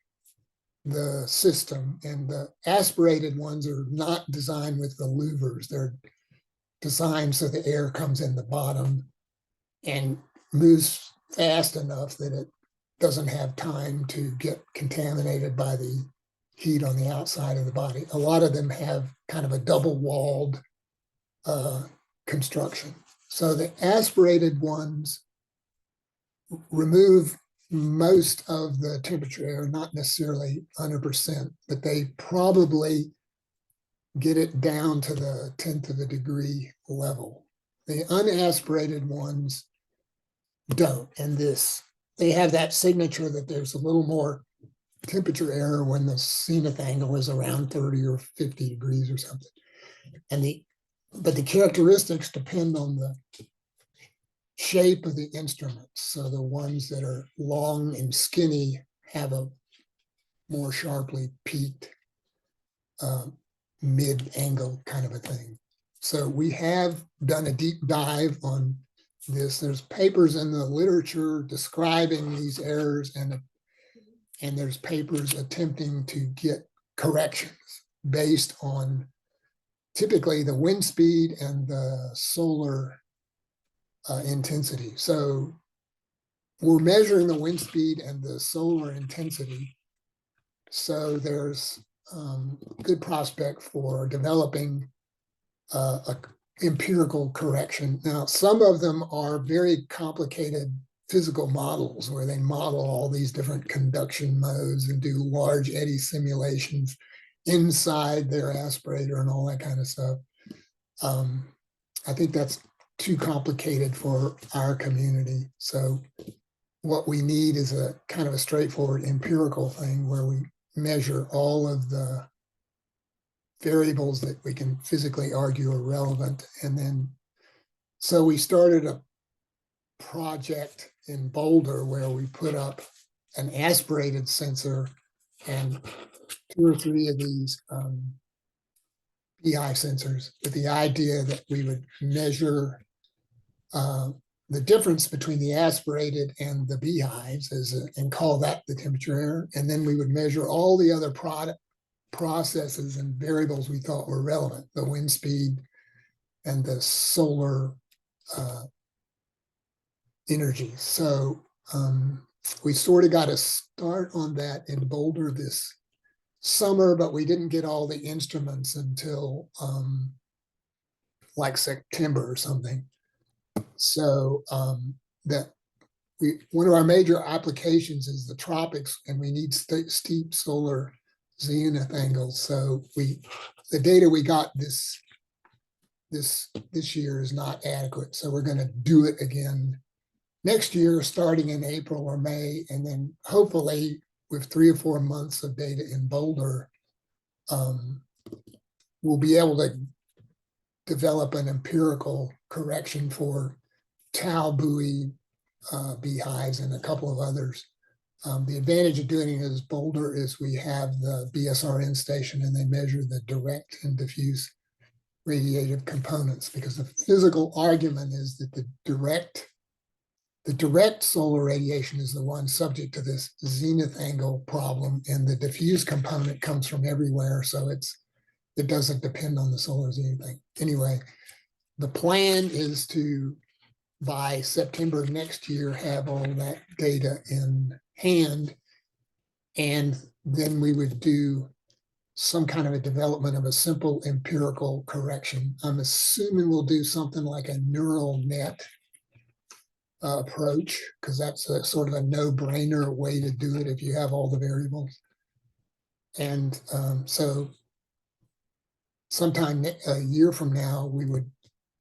the system, and the aspirated ones are not designed with the louvers, they're designed so the air comes in the bottom and moves fast enough that it doesn't have time to get contaminated by the heat on the outside of the body. A lot of them have kind of a double-walled construction. So the aspirated ones remove most of the temperature air, not necessarily 100%, but they probably get it down to the 10th of a degree level. The unaspirated ones don't. And they have that signature that there's a little more temperature error when the zenith angle is around 30 or 50 degrees or something. But the characteristics depend on the shape of the instruments. So the ones that are long and skinny have a more sharply peaked mid-angle kind of a thing. So we have done a deep dive on this. There's papers in the literature describing these errors, and there's papers attempting to get corrections based on typically the wind speed and the solar intensity. So we're measuring the wind speed and the solar intensity. So there's good prospect for developing a empirical correction. Now, some of them are very complicated physical models where they model all these different conduction modes and do large eddy simulations inside their aspirator and all that kind of stuff. I think that's too complicated for our community. So what we need is a kind of a straightforward empirical thing where we measure all of the variables that we can physically argue are relevant. And then, so we started a project in Boulder where we put up an aspirated sensor and 2 or 3 of these beehive sensors, with the idea that we would measure the difference between the aspirated and the beehives and call that the temperature error. And then we would measure all the other processes and variables we thought were relevant, the wind speed and the solar energy. So we sort of got a start on that in Boulder this summer, but we didn't get all the instruments until like September or something. So one of our major applications is the tropics, and we need steep solar zenith angles. So the data we got this year is not adequate. So we're going to do it again next year, starting in April or May, and then hopefully with 3 or 4 months of data in Boulder, we'll be able to develop an empirical correction for tau buoy beehives and a couple of others. The advantage of doing it as Boulder is we have the BSRN station, and they measure the direct and diffuse radiative components, because the physical argument is that the direct solar radiation is the one subject to this zenith angle problem, and the diffuse component comes from everywhere, so it doesn't depend on the solar zenith thing. Anyway, the plan is to, by September next year, have all that data in hand, and then we would do some kind of a development of a simple empirical correction. I'm assuming we'll do something like a neural net approach, because that's a sort of a no-brainer way to do it if you have all the variables. And so sometime a year from now, we would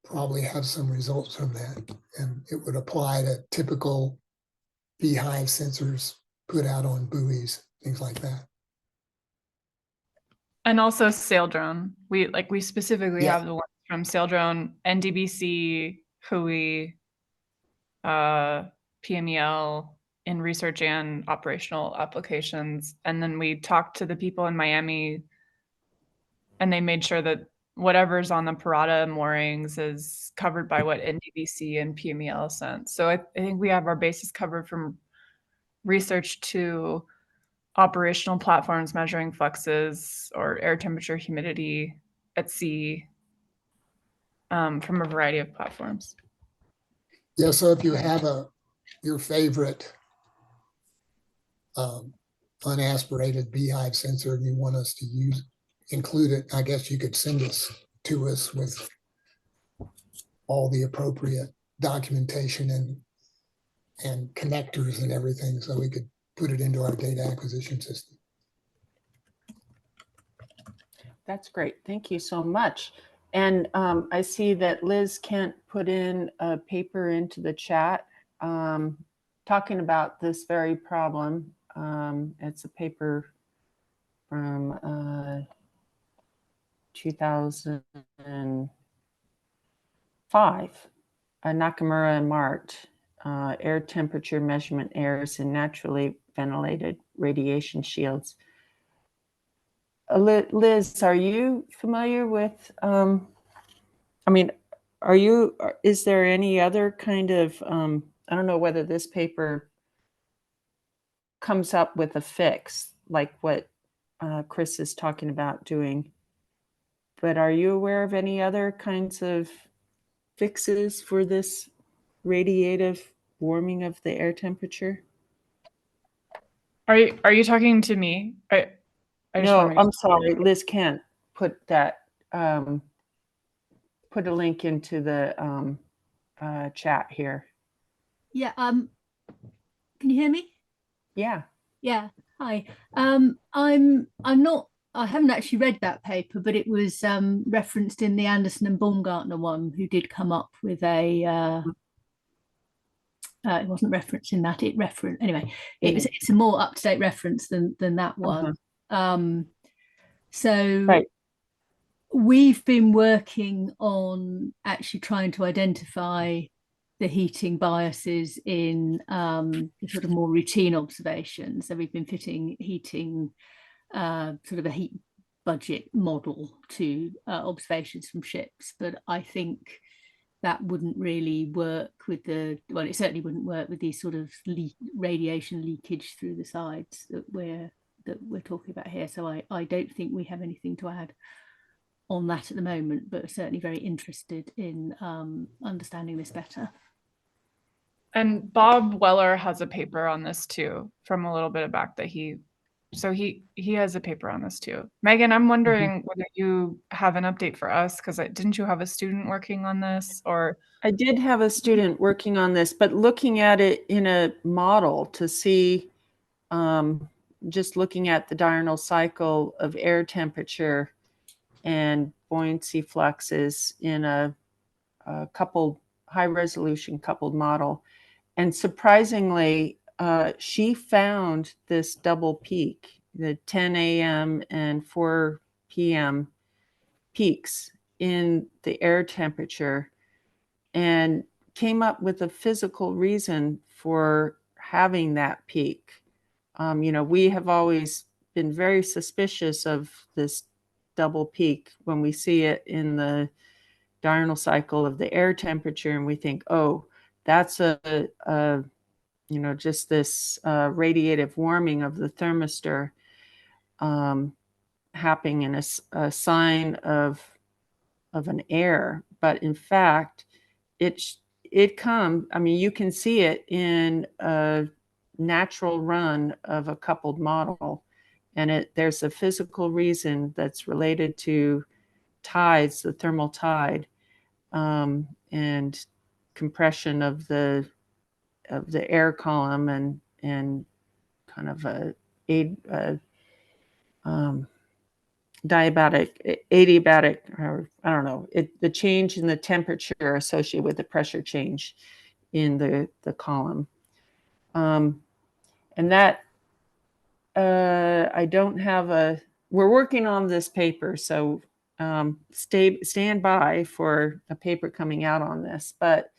probably have some results from that, and it would apply to typical beehive sensors put out on buoys, things like that. And also Sail Drone. We specifically Yeah. have the ones from Sail Drone, NDBC, HUI, PMEL in research and operational applications. And then we talked to the people in Miami, and they made sure that whatever's on the Parada moorings is covered by what NDBC and PMEL sent. So I think we have our bases covered from research to operational platforms measuring fluxes or air temperature, humidity at sea, from a variety of platforms. Yeah, so if you have your favorite unaspirated beehive sensor and you want us to include it, I guess you could send it to us with all the appropriate documentation and connectors and everything, so we could put it into our data acquisition system. That's great. Thank you so much. And I see that Liz Kent put in a paper into the chat talking about this very problem. It's a paper from 2005, Nakamura and Mart, air temperature measurement errors in naturally ventilated radiation shields. Liz, are you familiar with, is there any other kind of, I don't know whether this paper comes up with a fix like what Chris is talking about doing, but are you aware of any other kinds of fixes for this radiative warming of the air temperature? Are you talking to me? No, I'm sorry. Liz Kent put that, put a link into the chat here. Yeah. Can you hear me? Yeah. Yeah. Hi. I haven't actually read that paper, but it was referenced in the Anderson and Baumgartner one, who did come up with a. It wasn't referenced in that. Anyway. It's a more up to date reference than that one. So right. We've been working on actually trying to identify the heating biases in the sort of more routine observations. So we've been fitting heating, sort of a heat budget model to observations from ships. But I think that wouldn't really work with it certainly wouldn't work with these sort of radiation leakage through the sides that we're talking about here. So I don't think we have anything to add on that at the moment, but certainly very interested in understanding this better. And Bob Weller has a paper on this too, from a little bit back that he has a paper on this too. Megan, I'm wondering whether you have an update for us, because didn't you have a student working on this? Or I did have a student working on this, but looking at it in a model to see just looking at the diurnal cycle of air temperature and buoyancy fluxes in a coupled, high resolution coupled model. And surprisingly, she found this double peak, the 10 a.m. and 4 p.m. peaks in the air temperature, and came up with a physical reason for having that peak. We have always been very suspicious of this double peak when we see it in the diurnal cycle of the air temperature, and we think, oh, that's just this radiative warming of the thermistor happening in a sign of an error. But in fact, you can see it in a natural run of a coupled model, and there's a physical reason that's related to tides, the thermal tide, and compression of the air column, and kind of adiabatic, or I don't know, the change in the temperature associated with the pressure change in the column. And that I don't have we're working on this paper, so stand by for a paper coming out on this, but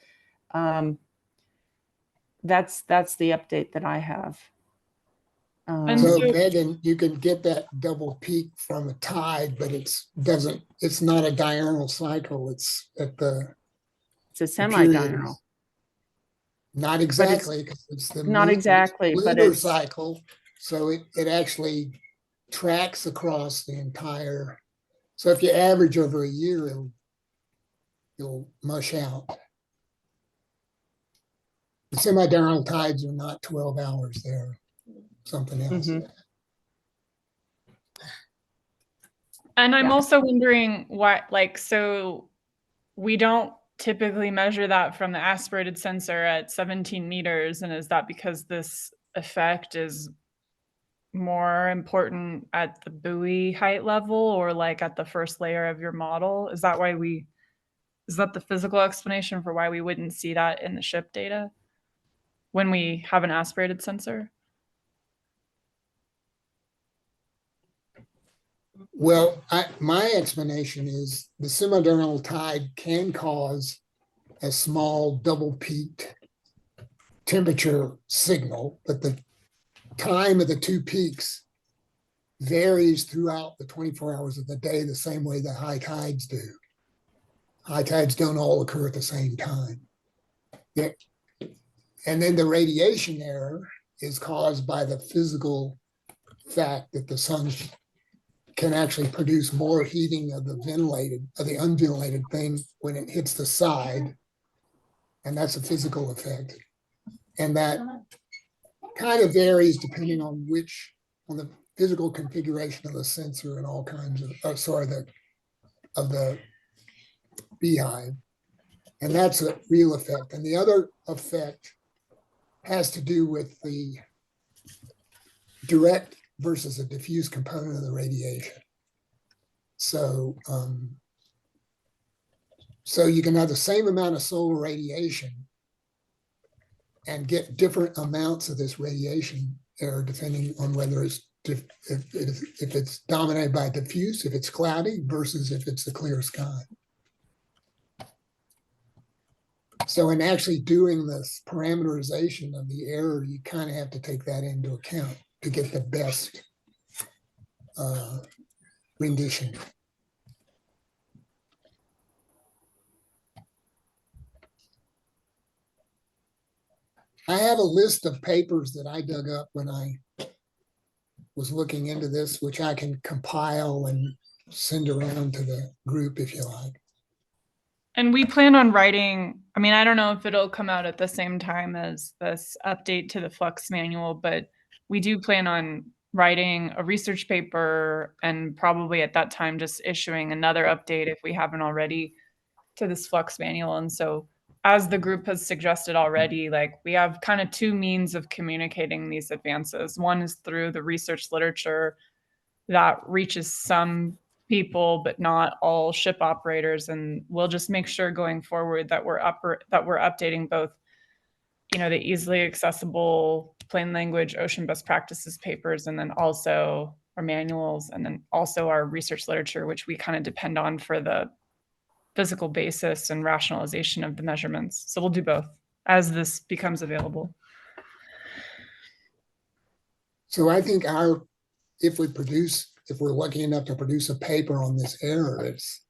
that's the update that I have. So Megan, you can get that double peak from a tide, but it's not a diurnal cycle. It's a semi-diurnal. Not exactly, because it's the not exactly, but lunar it's cycle. So it actually tracks across the entire. So if you average over a year, it'll mush out. The semi-diurnal tides are not 12 hours. They're something else. Mm-hmm. And I'm also wondering why, so we don't typically measure that from the aspirated sensor at 17 meters. And is that because this effect is more important at the buoy height level, or like at the first layer of your model? Is that the physical explanation for why we wouldn't see that in the ship data when we have an aspirated sensor? Well, my explanation is the semi-diurnal tide can cause a small double peaked temperature signal, but the time of the two peaks varies throughout the 24 hours of the day the same way that high tides do. High tides don't all occur at the same time. Yeah. And then the radiation error is caused by the physical fact that the sun can actually produce more heating of the unventilated thing when it hits the side. And that's a physical effect. And that kind of varies depending on the physical configuration of the sensor and all kinds of, of the beehive. And that's a real effect. And the other effect has to do with the direct versus a diffuse component of the radiation. So, so you can have the same amount of solar radiation and get different amounts of this radiation error depending on whether if it's dominated by diffuse, if it's cloudy, versus if it's the clear sky. So in actually doing this parameterization of the error, you kind of have to take that into account to get the best rendition. I have a list of papers that I dug up when I was looking into this, which I can compile and send around to the group if you like. And we plan on writing, I don't know if it'll come out at the same time as this update to the Flux manual, but we do plan on writing a research paper and probably at that time just issuing another update if we haven't already to this Flux manual. And so as the group has suggested already, like we have kind of two means of communicating these advances. One is through the research literature that reaches some people, but not all ship operators. And we'll just make sure going forward that we're updating both, the easily accessible plain language ocean best practices papers, and then also our manuals, and then also our research literature, which we kind of depend on for the physical basis and rationalization of the measurements. So we'll do both as this becomes available. So I think if we're lucky enough to produce a paper on this error, it's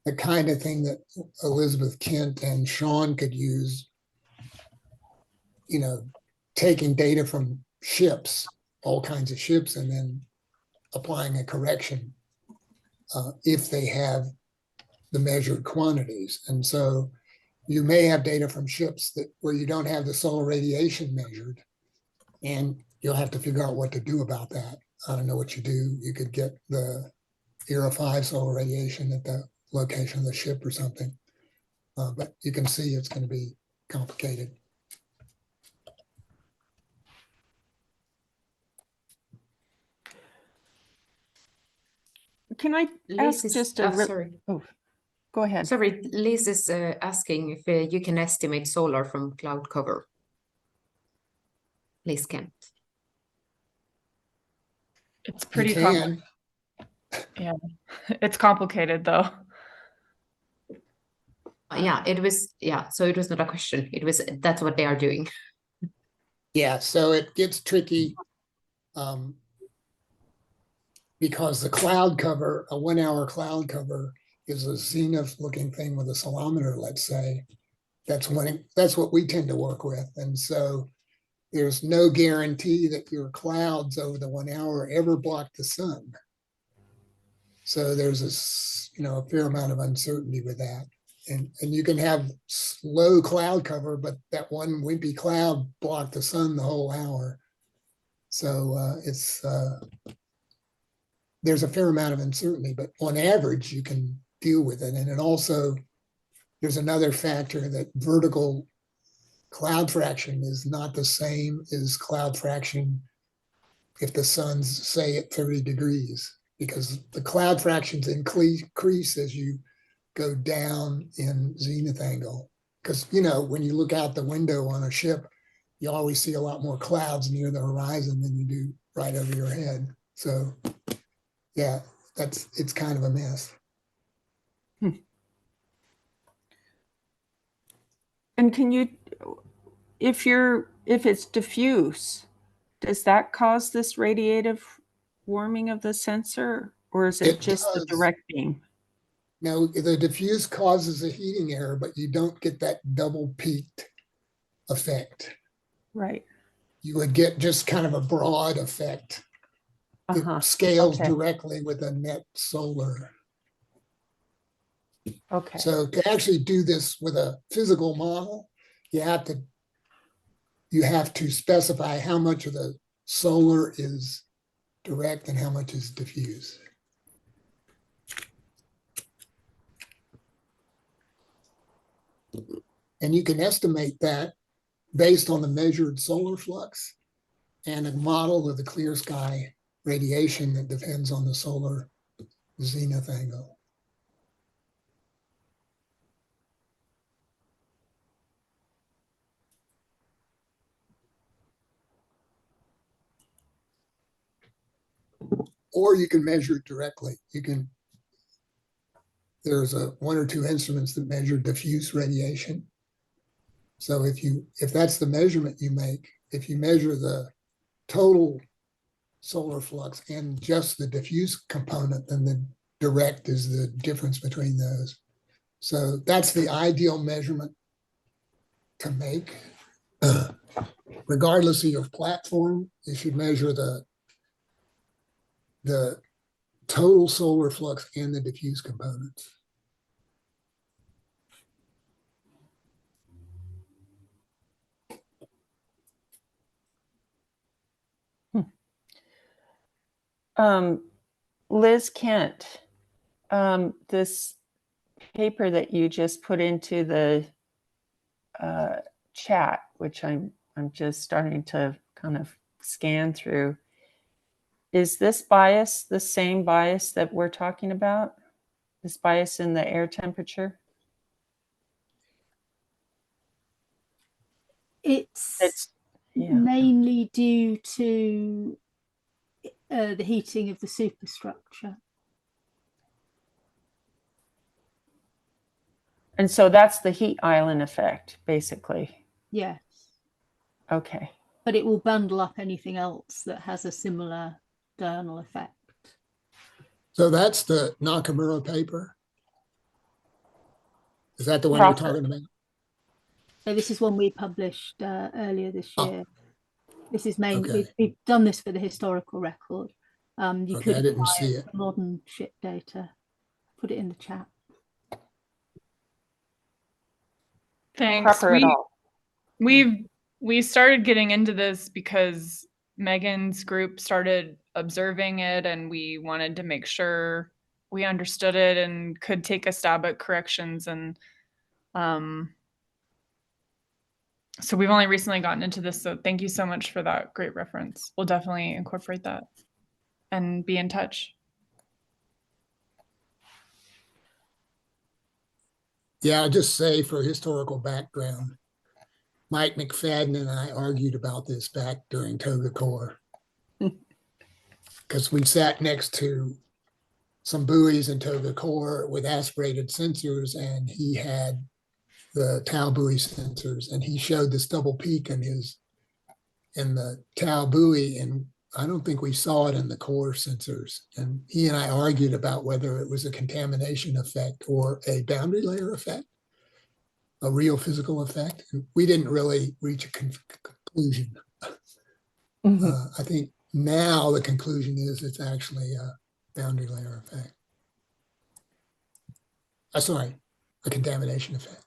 the kind of thing that Elizabeth Kent and Sean could use, taking data from ships, all kinds of ships, and then applying a correction if they have the measured quantities. And so you may have data from ships where you don't have the solar radiation measured, and you'll have to figure out what to do about that. I don't know what you do. You could get the ERA 5 solar radiation at the location of the ship or something. But you can see it's going to be complicated. Can I ask just a sorry. Oh, go ahead. Sorry, Liz is asking if you can estimate solar from cloud cover. Liz can't. It's pretty You can. Yeah, it's complicated though. Yeah, it was. Yeah, so it was not a question. It was that's what they are doing. Yeah, so it gets tricky because the cloud cover, a 1 hour cloud cover, is a zenith looking thing with a salometer, let's say. That's what we tend to work with. And so there's no guarantee that your clouds over the 1 hour ever block the sun. So there's a fair amount of uncertainty with that. And you can have low cloud cover, but that one wimpy cloud blocked the sun the whole hour. So there's a fair amount of uncertainty, but on average, you can deal with it. And it also, there's another factor that vertical cloud fraction is not the same as cloud fraction if the sun's, say, at 30 degrees, because the cloud fractions increase as you go down in zenith angle. Because, when you look out the window on a ship, you always see a lot more clouds near the horizon than you do right over your head. So, yeah, it's kind of a mess. And can you, if it's diffuse, does that cause this radiative warming of the sensor, or is it just the direct beam? No, the diffuse causes a heating error, but you don't get that double peaked effect. Right. You would get just kind of a broad effect. It scales directly with a net solar. Okay. So to actually do this with a physical model, you have to specify how much of the solar is direct and how much is diffuse. And you can estimate that based on the measured solar flux and a model of the clear sky radiation that depends on the solar zenith angle. Or you can measure it directly. There's one or two instruments that measure diffuse radiation. So if that's the measurement you make, if you measure the total solar flux and just the diffuse component, then the direct is the difference between those. So that's the ideal measurement to make. Regardless of your platform, you should measure the total solar flux and the diffuse components. Liz Kent, this paper that you just put into the chat, which I'm just starting to kind of scan through. Is this bias the same bias that we're talking about? This bias in the air temperature? It's yeah. mainly due to the heating of the superstructure. And so that's the heat island effect, basically. Yes. Okay. But it will bundle up anything else that has a similar diurnal effect. So that's the Nakamura paper. Is that the one Proper. you're talking about? So this is one we published earlier this year. This is mainly, Okay. we've done this for the historical record. You Okay, could I didn't apply see it it. to modern ship data. Put it in the chat. Thanks. Proper at all. We started getting into this because Megan's group started observing it, and we wanted to make sure we understood it and could take a stab at corrections. And so we've only recently gotten into this. So thank you so much for that great reference. We'll definitely incorporate that and be in touch. Yeah, I'll just say for historical background, Mike McFadden and I argued about this back during Toga Core because we sat next to some buoys in Toga Core with aspirated sensors, and he had the Tau buoy sensors, and he showed this double peak in the Tau buoy, and I don't think we saw it in the core sensors. And he and I argued about whether it was a contamination effect or a boundary layer effect, a real physical effect. And we didn't really reach a conclusion. I think now the conclusion is it's actually a boundary layer effect. Sorry, a contamination effect.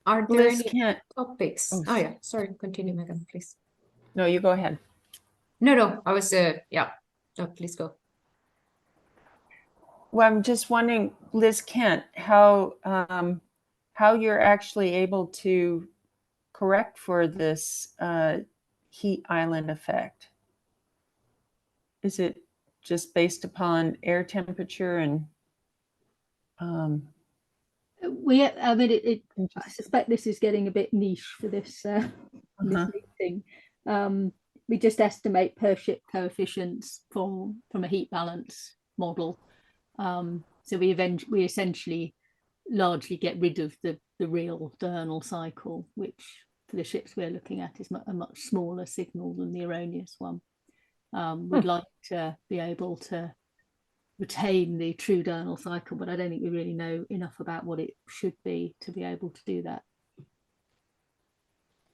Are there Liz any can't. topics? Oh, Oh yeah, sorry, continue, Megan, please. No, you go ahead. No, I was yeah. No, please go. Well, I'm just wondering, Liz Kent, how you're actually able to correct for this heat island effect. Is it just based upon air temperature and I mean, I suspect this is getting a bit niche for this, this meeting. We just estimate per ship coefficients from a heat balance model. So we essentially largely get rid of the real diurnal cycle, which for the ships we're looking at is a much smaller signal than the erroneous one. We'd like to be able to retain the true diurnal cycle, but I don't think we really know enough about what it should be to be able to do that.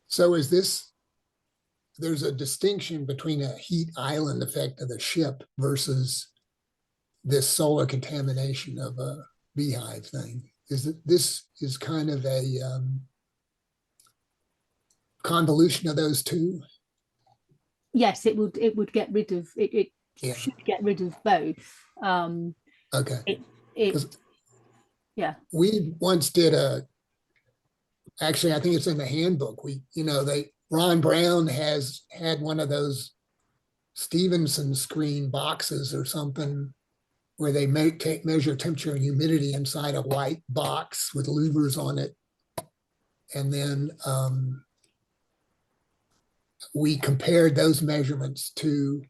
So there's a distinction between a heat island effect of the ship versus this solar contamination of a beehive thing. This is kind of a convolution of those two? Yes, it would get rid of it. It should get rid of both. Okay. Yeah. We once did actually, I think it's in the handbook. Ron Brown has had one of those Stevenson screen boxes or something where they measure temperature and humidity inside a white box with louvers on it. And then we compared those measurements to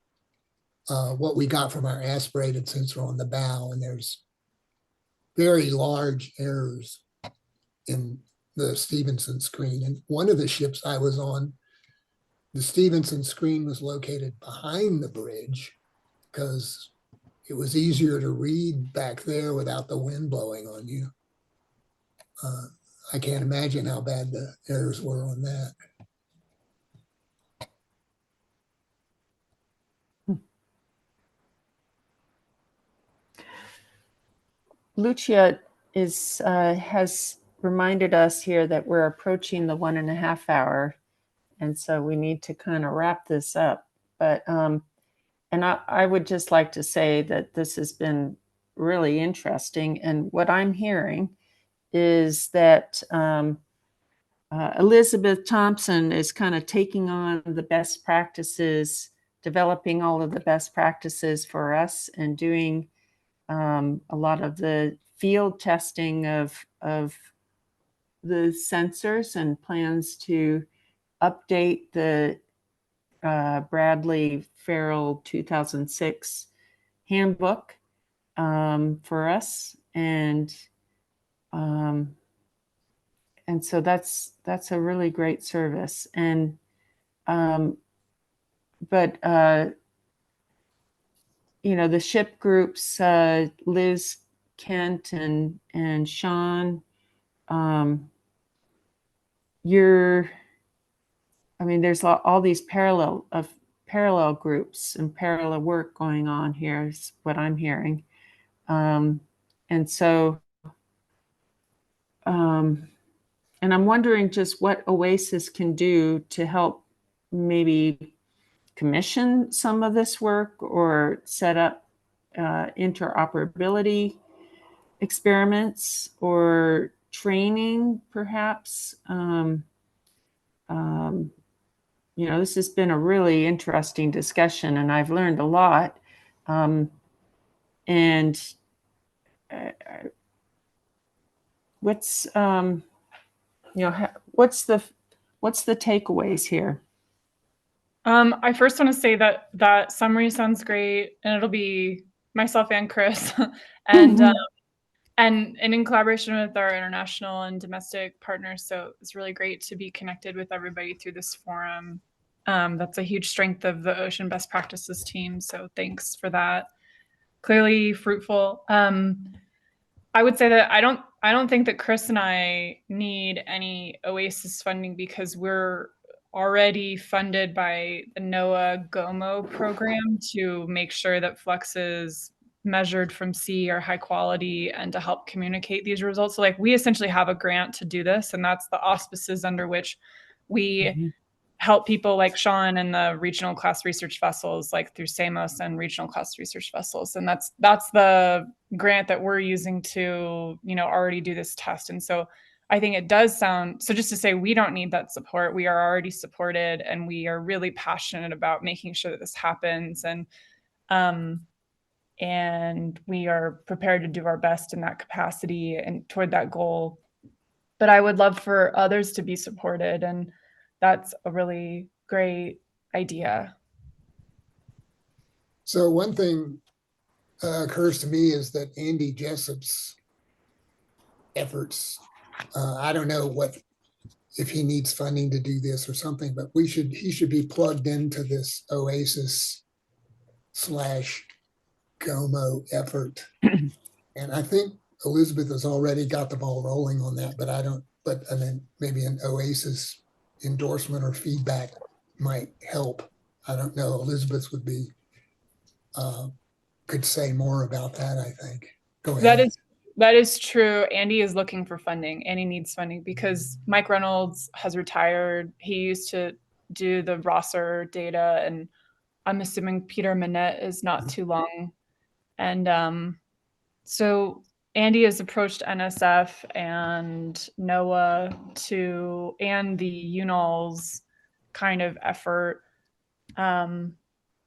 what we got from our aspirated sensor on the bow. And there's very large errors in the Stevenson screen. And one of the ships I was on, the Stevenson screen was located behind the bridge because it was easier to read back there without the wind blowing on you. I can't imagine how bad the errors were on that. Lucia has reminded us here that we're approaching the 1.5 hour, and so we need to kind of wrap this up. But and I would just like to say that this has been really interesting. And what I'm hearing is that Elizabeth Thompson is kind of taking on the best practices, developing all of the best practices for us, and doing a lot of the field testing of the sensors, and plans to update the Bradley Farrell 2006 handbook for us, and so that's a really great service. And but you know, the SHIP groups, Liz, Kent, and Sean, I mean, there's all these parallel groups and parallel work going on here, is what I'm hearing. And so, and I'm wondering just what OASIS can do to help maybe commission some of this work, or set up interoperability experiments, or training, perhaps. You know, this has been a really interesting discussion, and I've learned a lot. And what's you know, what's the takeaways here? I first want to say that summary sounds great, and it'll be myself and Chris, and in collaboration with our international and domestic partners. So it's really great to be connected with everybody through this forum. That's a huge strength of the Ocean Best Practices team. So thanks for that. Clearly fruitful. I would say that I don't think that Chris and I need any OASIS funding, because we're already funded by the NOAA GOMO program to make sure that fluxes measured from sea are high quality and to help communicate these results. So like, we essentially have a grant to do this, and that's the auspices under which we help people like Sean and the regional class research vessels, like through SAMOS and regional class research vessels. And that's the grant that we're using to, you know, already do this test. And so I think it does sound, so just to say, we don't need that support. We are already supported, and we are really passionate about making sure that this happens. And we are prepared to do our best in that capacity and toward that goal. But I would love for others to be supported, and that's a really great idea. So one thing occurs to me is that Andy Jessup's efforts, I don't know if he needs funding to do this or something, but he should be plugged into this OASIS / GOMO effort. And I think Elizabeth has already got the ball rolling on that, but I mean, maybe an OASIS endorsement or feedback might help. I don't know. Elizabeth would be, could say more about that, I think. Go ahead. That is true. Andy is looking for funding. Andy needs funding because Mike Reynolds has retired. He used to do the Rosser data, and I'm assuming Peter Manette is not too long. And so Andy has approached NSF and NOAA and the UNOLS kind of effort.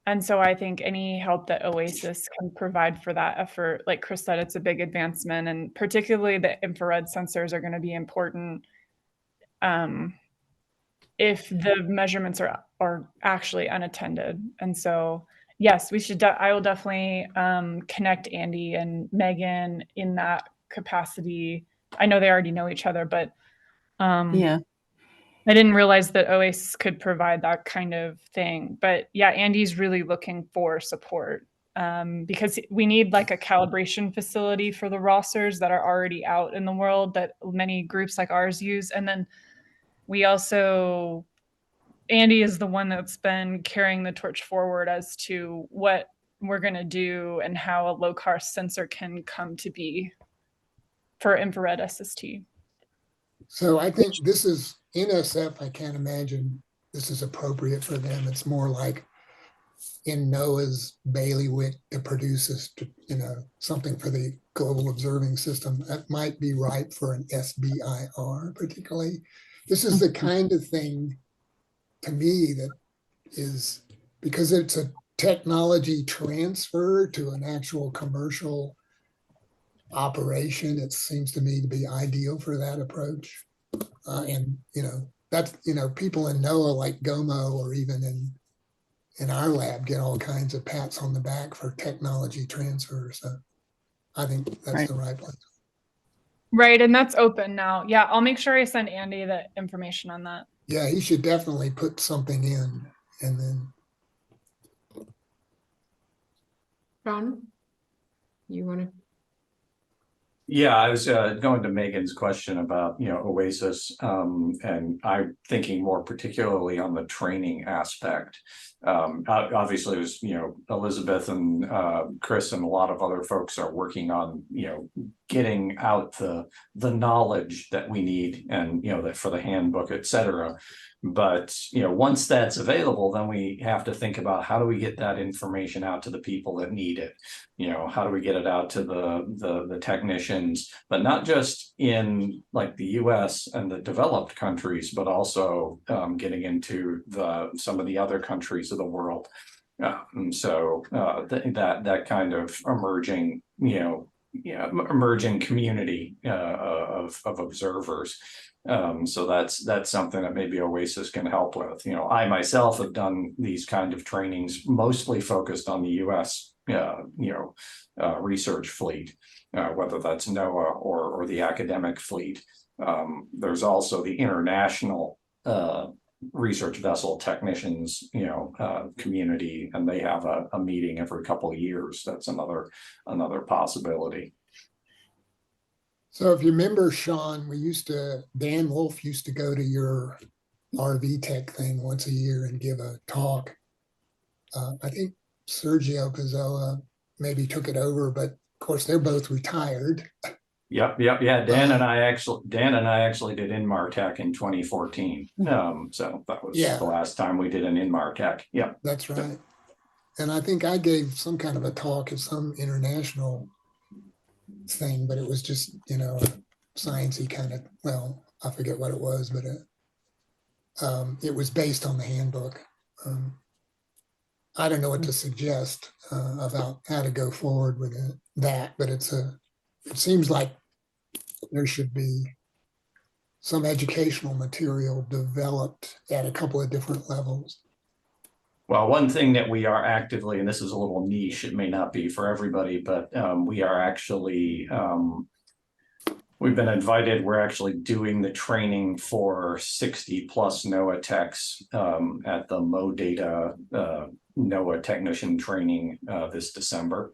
And so I think any help that OASIS can provide for that effort, like Chris said, it's a big advancement, and particularly the infrared sensors are going to be important if the measurements are actually unattended. And so, yes, we should. I will definitely connect Andy and Megan in that capacity. I know they already know each other, but yeah. I didn't realize that OASIS could provide that kind of thing. But yeah, Andy's really looking for support because we need like a calibration facility for the Rossers that are already out in the world that many groups like ours use. And then we also, Andy is the one that's been carrying the torch forward as to what we're going to do and how a low-cost sensor can come to be for infrared SST. So I think this is NSF. I can't imagine this is appropriate for them. It's more like in NOAA's bailiwick to produce this, something for the global observing system. That might be ripe for an SBIR particularly. This is the kind of thing to me that is, because it's a technology transfer to an actual commercial operation, it seems to me to be ideal for that approach. And that's, people in NOAA like GOMO or even in our lab get all kinds of pats on the back for technology transfer. So I think that's the right place. Right, and that's open now. Yeah, I'll make sure I send Andy the information on that. Yeah, he should definitely put something in, and then. Ron, you want to? Yeah, I was going to Megan's question about, OASIS, and I'm thinking more particularly on the training aspect. Obviously, it was, Elizabeth and Chris and a lot of other folks are working on, getting out the knowledge that we need, and that for the handbook, et cetera. But once that's available, then we have to think about how do we get that information out to the people that need it. How do we get it out to the technicians, but not just in like the US and the developed countries, but also getting into some of the other countries of the world. And so that kind of emerging, emerging community of observers. So that's something that maybe OASIS can help with. I myself have done these kind of trainings, mostly focused on the US research fleet, whether that's NOAA or the academic fleet. There's also the international research vessel technicians, community, and they have a meeting every couple of years. That's another possibility. So if you remember, Sean, Dan Wolf used to go to your RV Tech thing once a year and give a talk. I think Sergio Pizzola maybe took it over, but of course they're both retired. Yep. Yeah. Dan and I actually did InmarTech in 2014. So that was the last time we did an InmarTech. Yep. That's right. And I think I gave some kind of a talk at some international thing, but it was just, a sciencey kind of, I forget what it was, but it was based on the handbook. I don't know what to suggest about how to go forward with that, but it seems like there should be some educational material developed at a couple of different levels. Well, one thing that we are actively, and this is a little niche, it may not be for everybody, but we are actually, we've been invited, we're actually doing the training for 60 plus NOAA techs at the MoData NOAA technician training this December.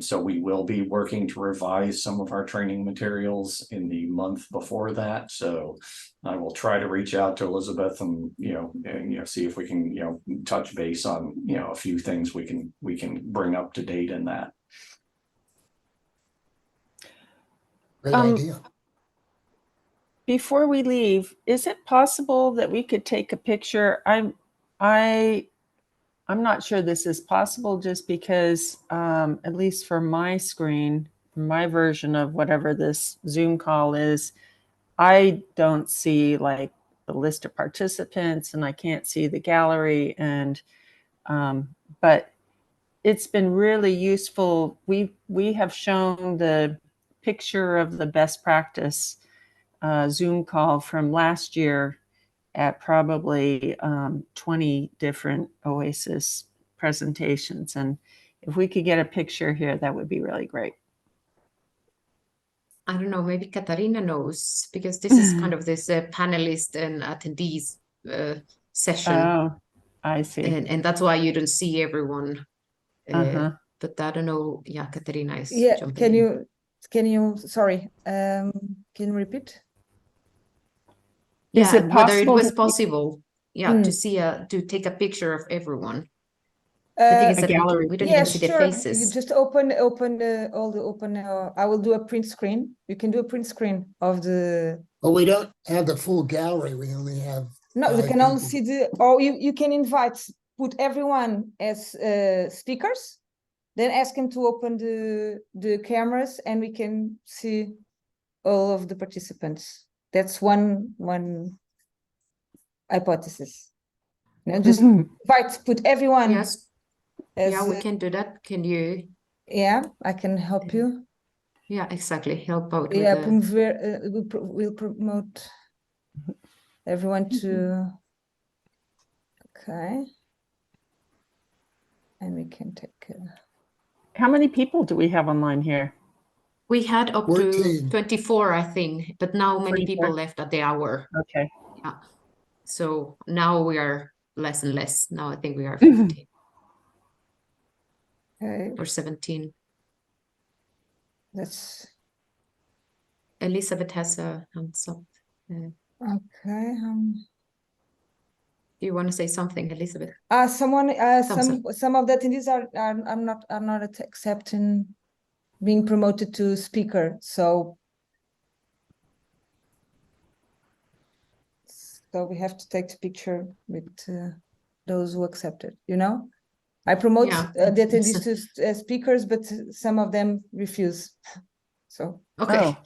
So we will be working to revise some of our training materials in the month before that. So I will try to reach out to Elizabeth and see if we can touch base on a few things we can bring up to date in that. Great idea. Before we leave, is it possible that we could take a picture? I'm not sure this is possible, just because at least for my screen, my version of whatever this Zoom call is, I don't see like the list of participants, and I can't see the gallery. And but it's been really useful. We have shown the picture of the best practice Zoom call from last year at probably 20 different OASIS presentations. And if we could get a picture here, that would be really great. I don't know, maybe Katarina knows, because this is kind of this panelist and attendees session. Oh, I see. And that's why you don't see everyone. But I don't know. Yeah, Katarina is jumping sorry, can you repeat? Yeah, is it whether it possible was possible, to take a picture of everyone. The thing is that gallery. we don't even see the faces. You just open I will do a print screen. You can do a print screen of the. Well, we don't have the full gallery. We only have. No, you can only see you can invite put everyone as speakers, then ask him to open the cameras and we can see all of the participants. That's one hypothesis. You know, just put everyone. Yes. As, Yeah, we can do that. Can you? Yeah, I can help you. Yeah, exactly. Help out Yeah, with we'll promote everyone to. Okay. And we can take. How many people do we have online here? We had up to 14. 24, I think, but now many 24? people left at the hour. Okay. Yeah. So now we are less and less. Now I think we are 15 Okay, or 17. that's Elizabeth has a hands up. okay. Do you want to say something, Elizabeth? Some of the attendees are not accepting being promoted to speaker. So we have to take the picture with those who accepted. You know, I promote the attendees to speakers, but some of them refuse. So Okay. Oh.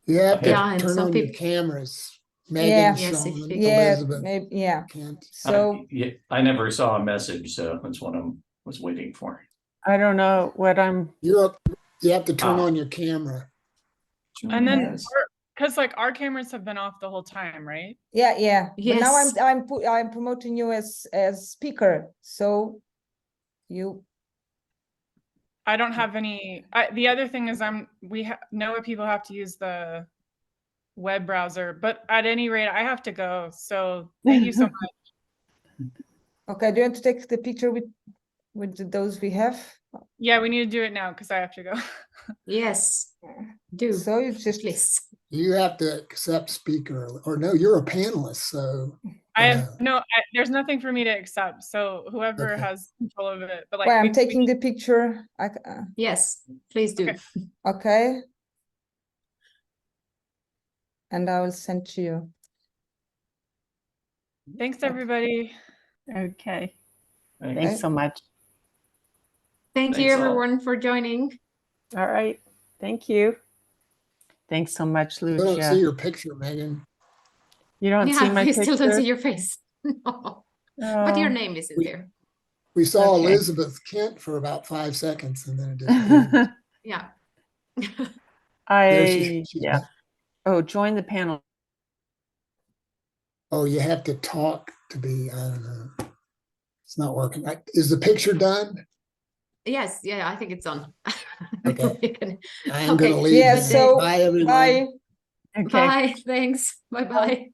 You have to Yeah, and turn some on your people- cameras. Yeah. Megan, Yes, Sean, yeah, Elizabeth maybe, yeah. can't. So I never saw a message, so that's what I was waiting for. I don't know what I'm. You have to turn Ah. on your camera. And then, Yes. because like our cameras have been off the whole time, right? yeah. But now Yes. I'm promoting you as speaker. So you. I don't have any. The other thing is know people have to use the web browser, but at any rate, I have to go. So thank you so much. Okay, do you want to take the picture with those we have? Yeah, we need to do it now because I have to go. Yes. Do. So you just Please. You have to accept speaker, or no, you're a panelist, so. I have there's nothing for me to accept. So whoever Okay. has control of it, but like well, I'm taking the picture. Yes, please do. Okay. Okay. And I will send to you. Thanks everybody. Okay. Thanks. Thanks so much. Thank you, Thanks all. everyone, for joining. All right. Thank you. Thanks so much, I don't see Lucia. your picture, Megan. You don't see Yeah, my we picture? still don't see your face. No. But your Oh. name is in there. We saw Okay. Elizabeth Kent for about 5 seconds and then it disappeared. Yeah. There she's Yeah. back. Oh, join the panel. Oh, you have to talk to be, I don't know. It's not working. Is the picture done? Yes, yeah, I think it's on. Okay. I am Okay. going to leave Yeah, now. so Bye, everyone. bye. Okay. Bye. Thanks. Bye-bye.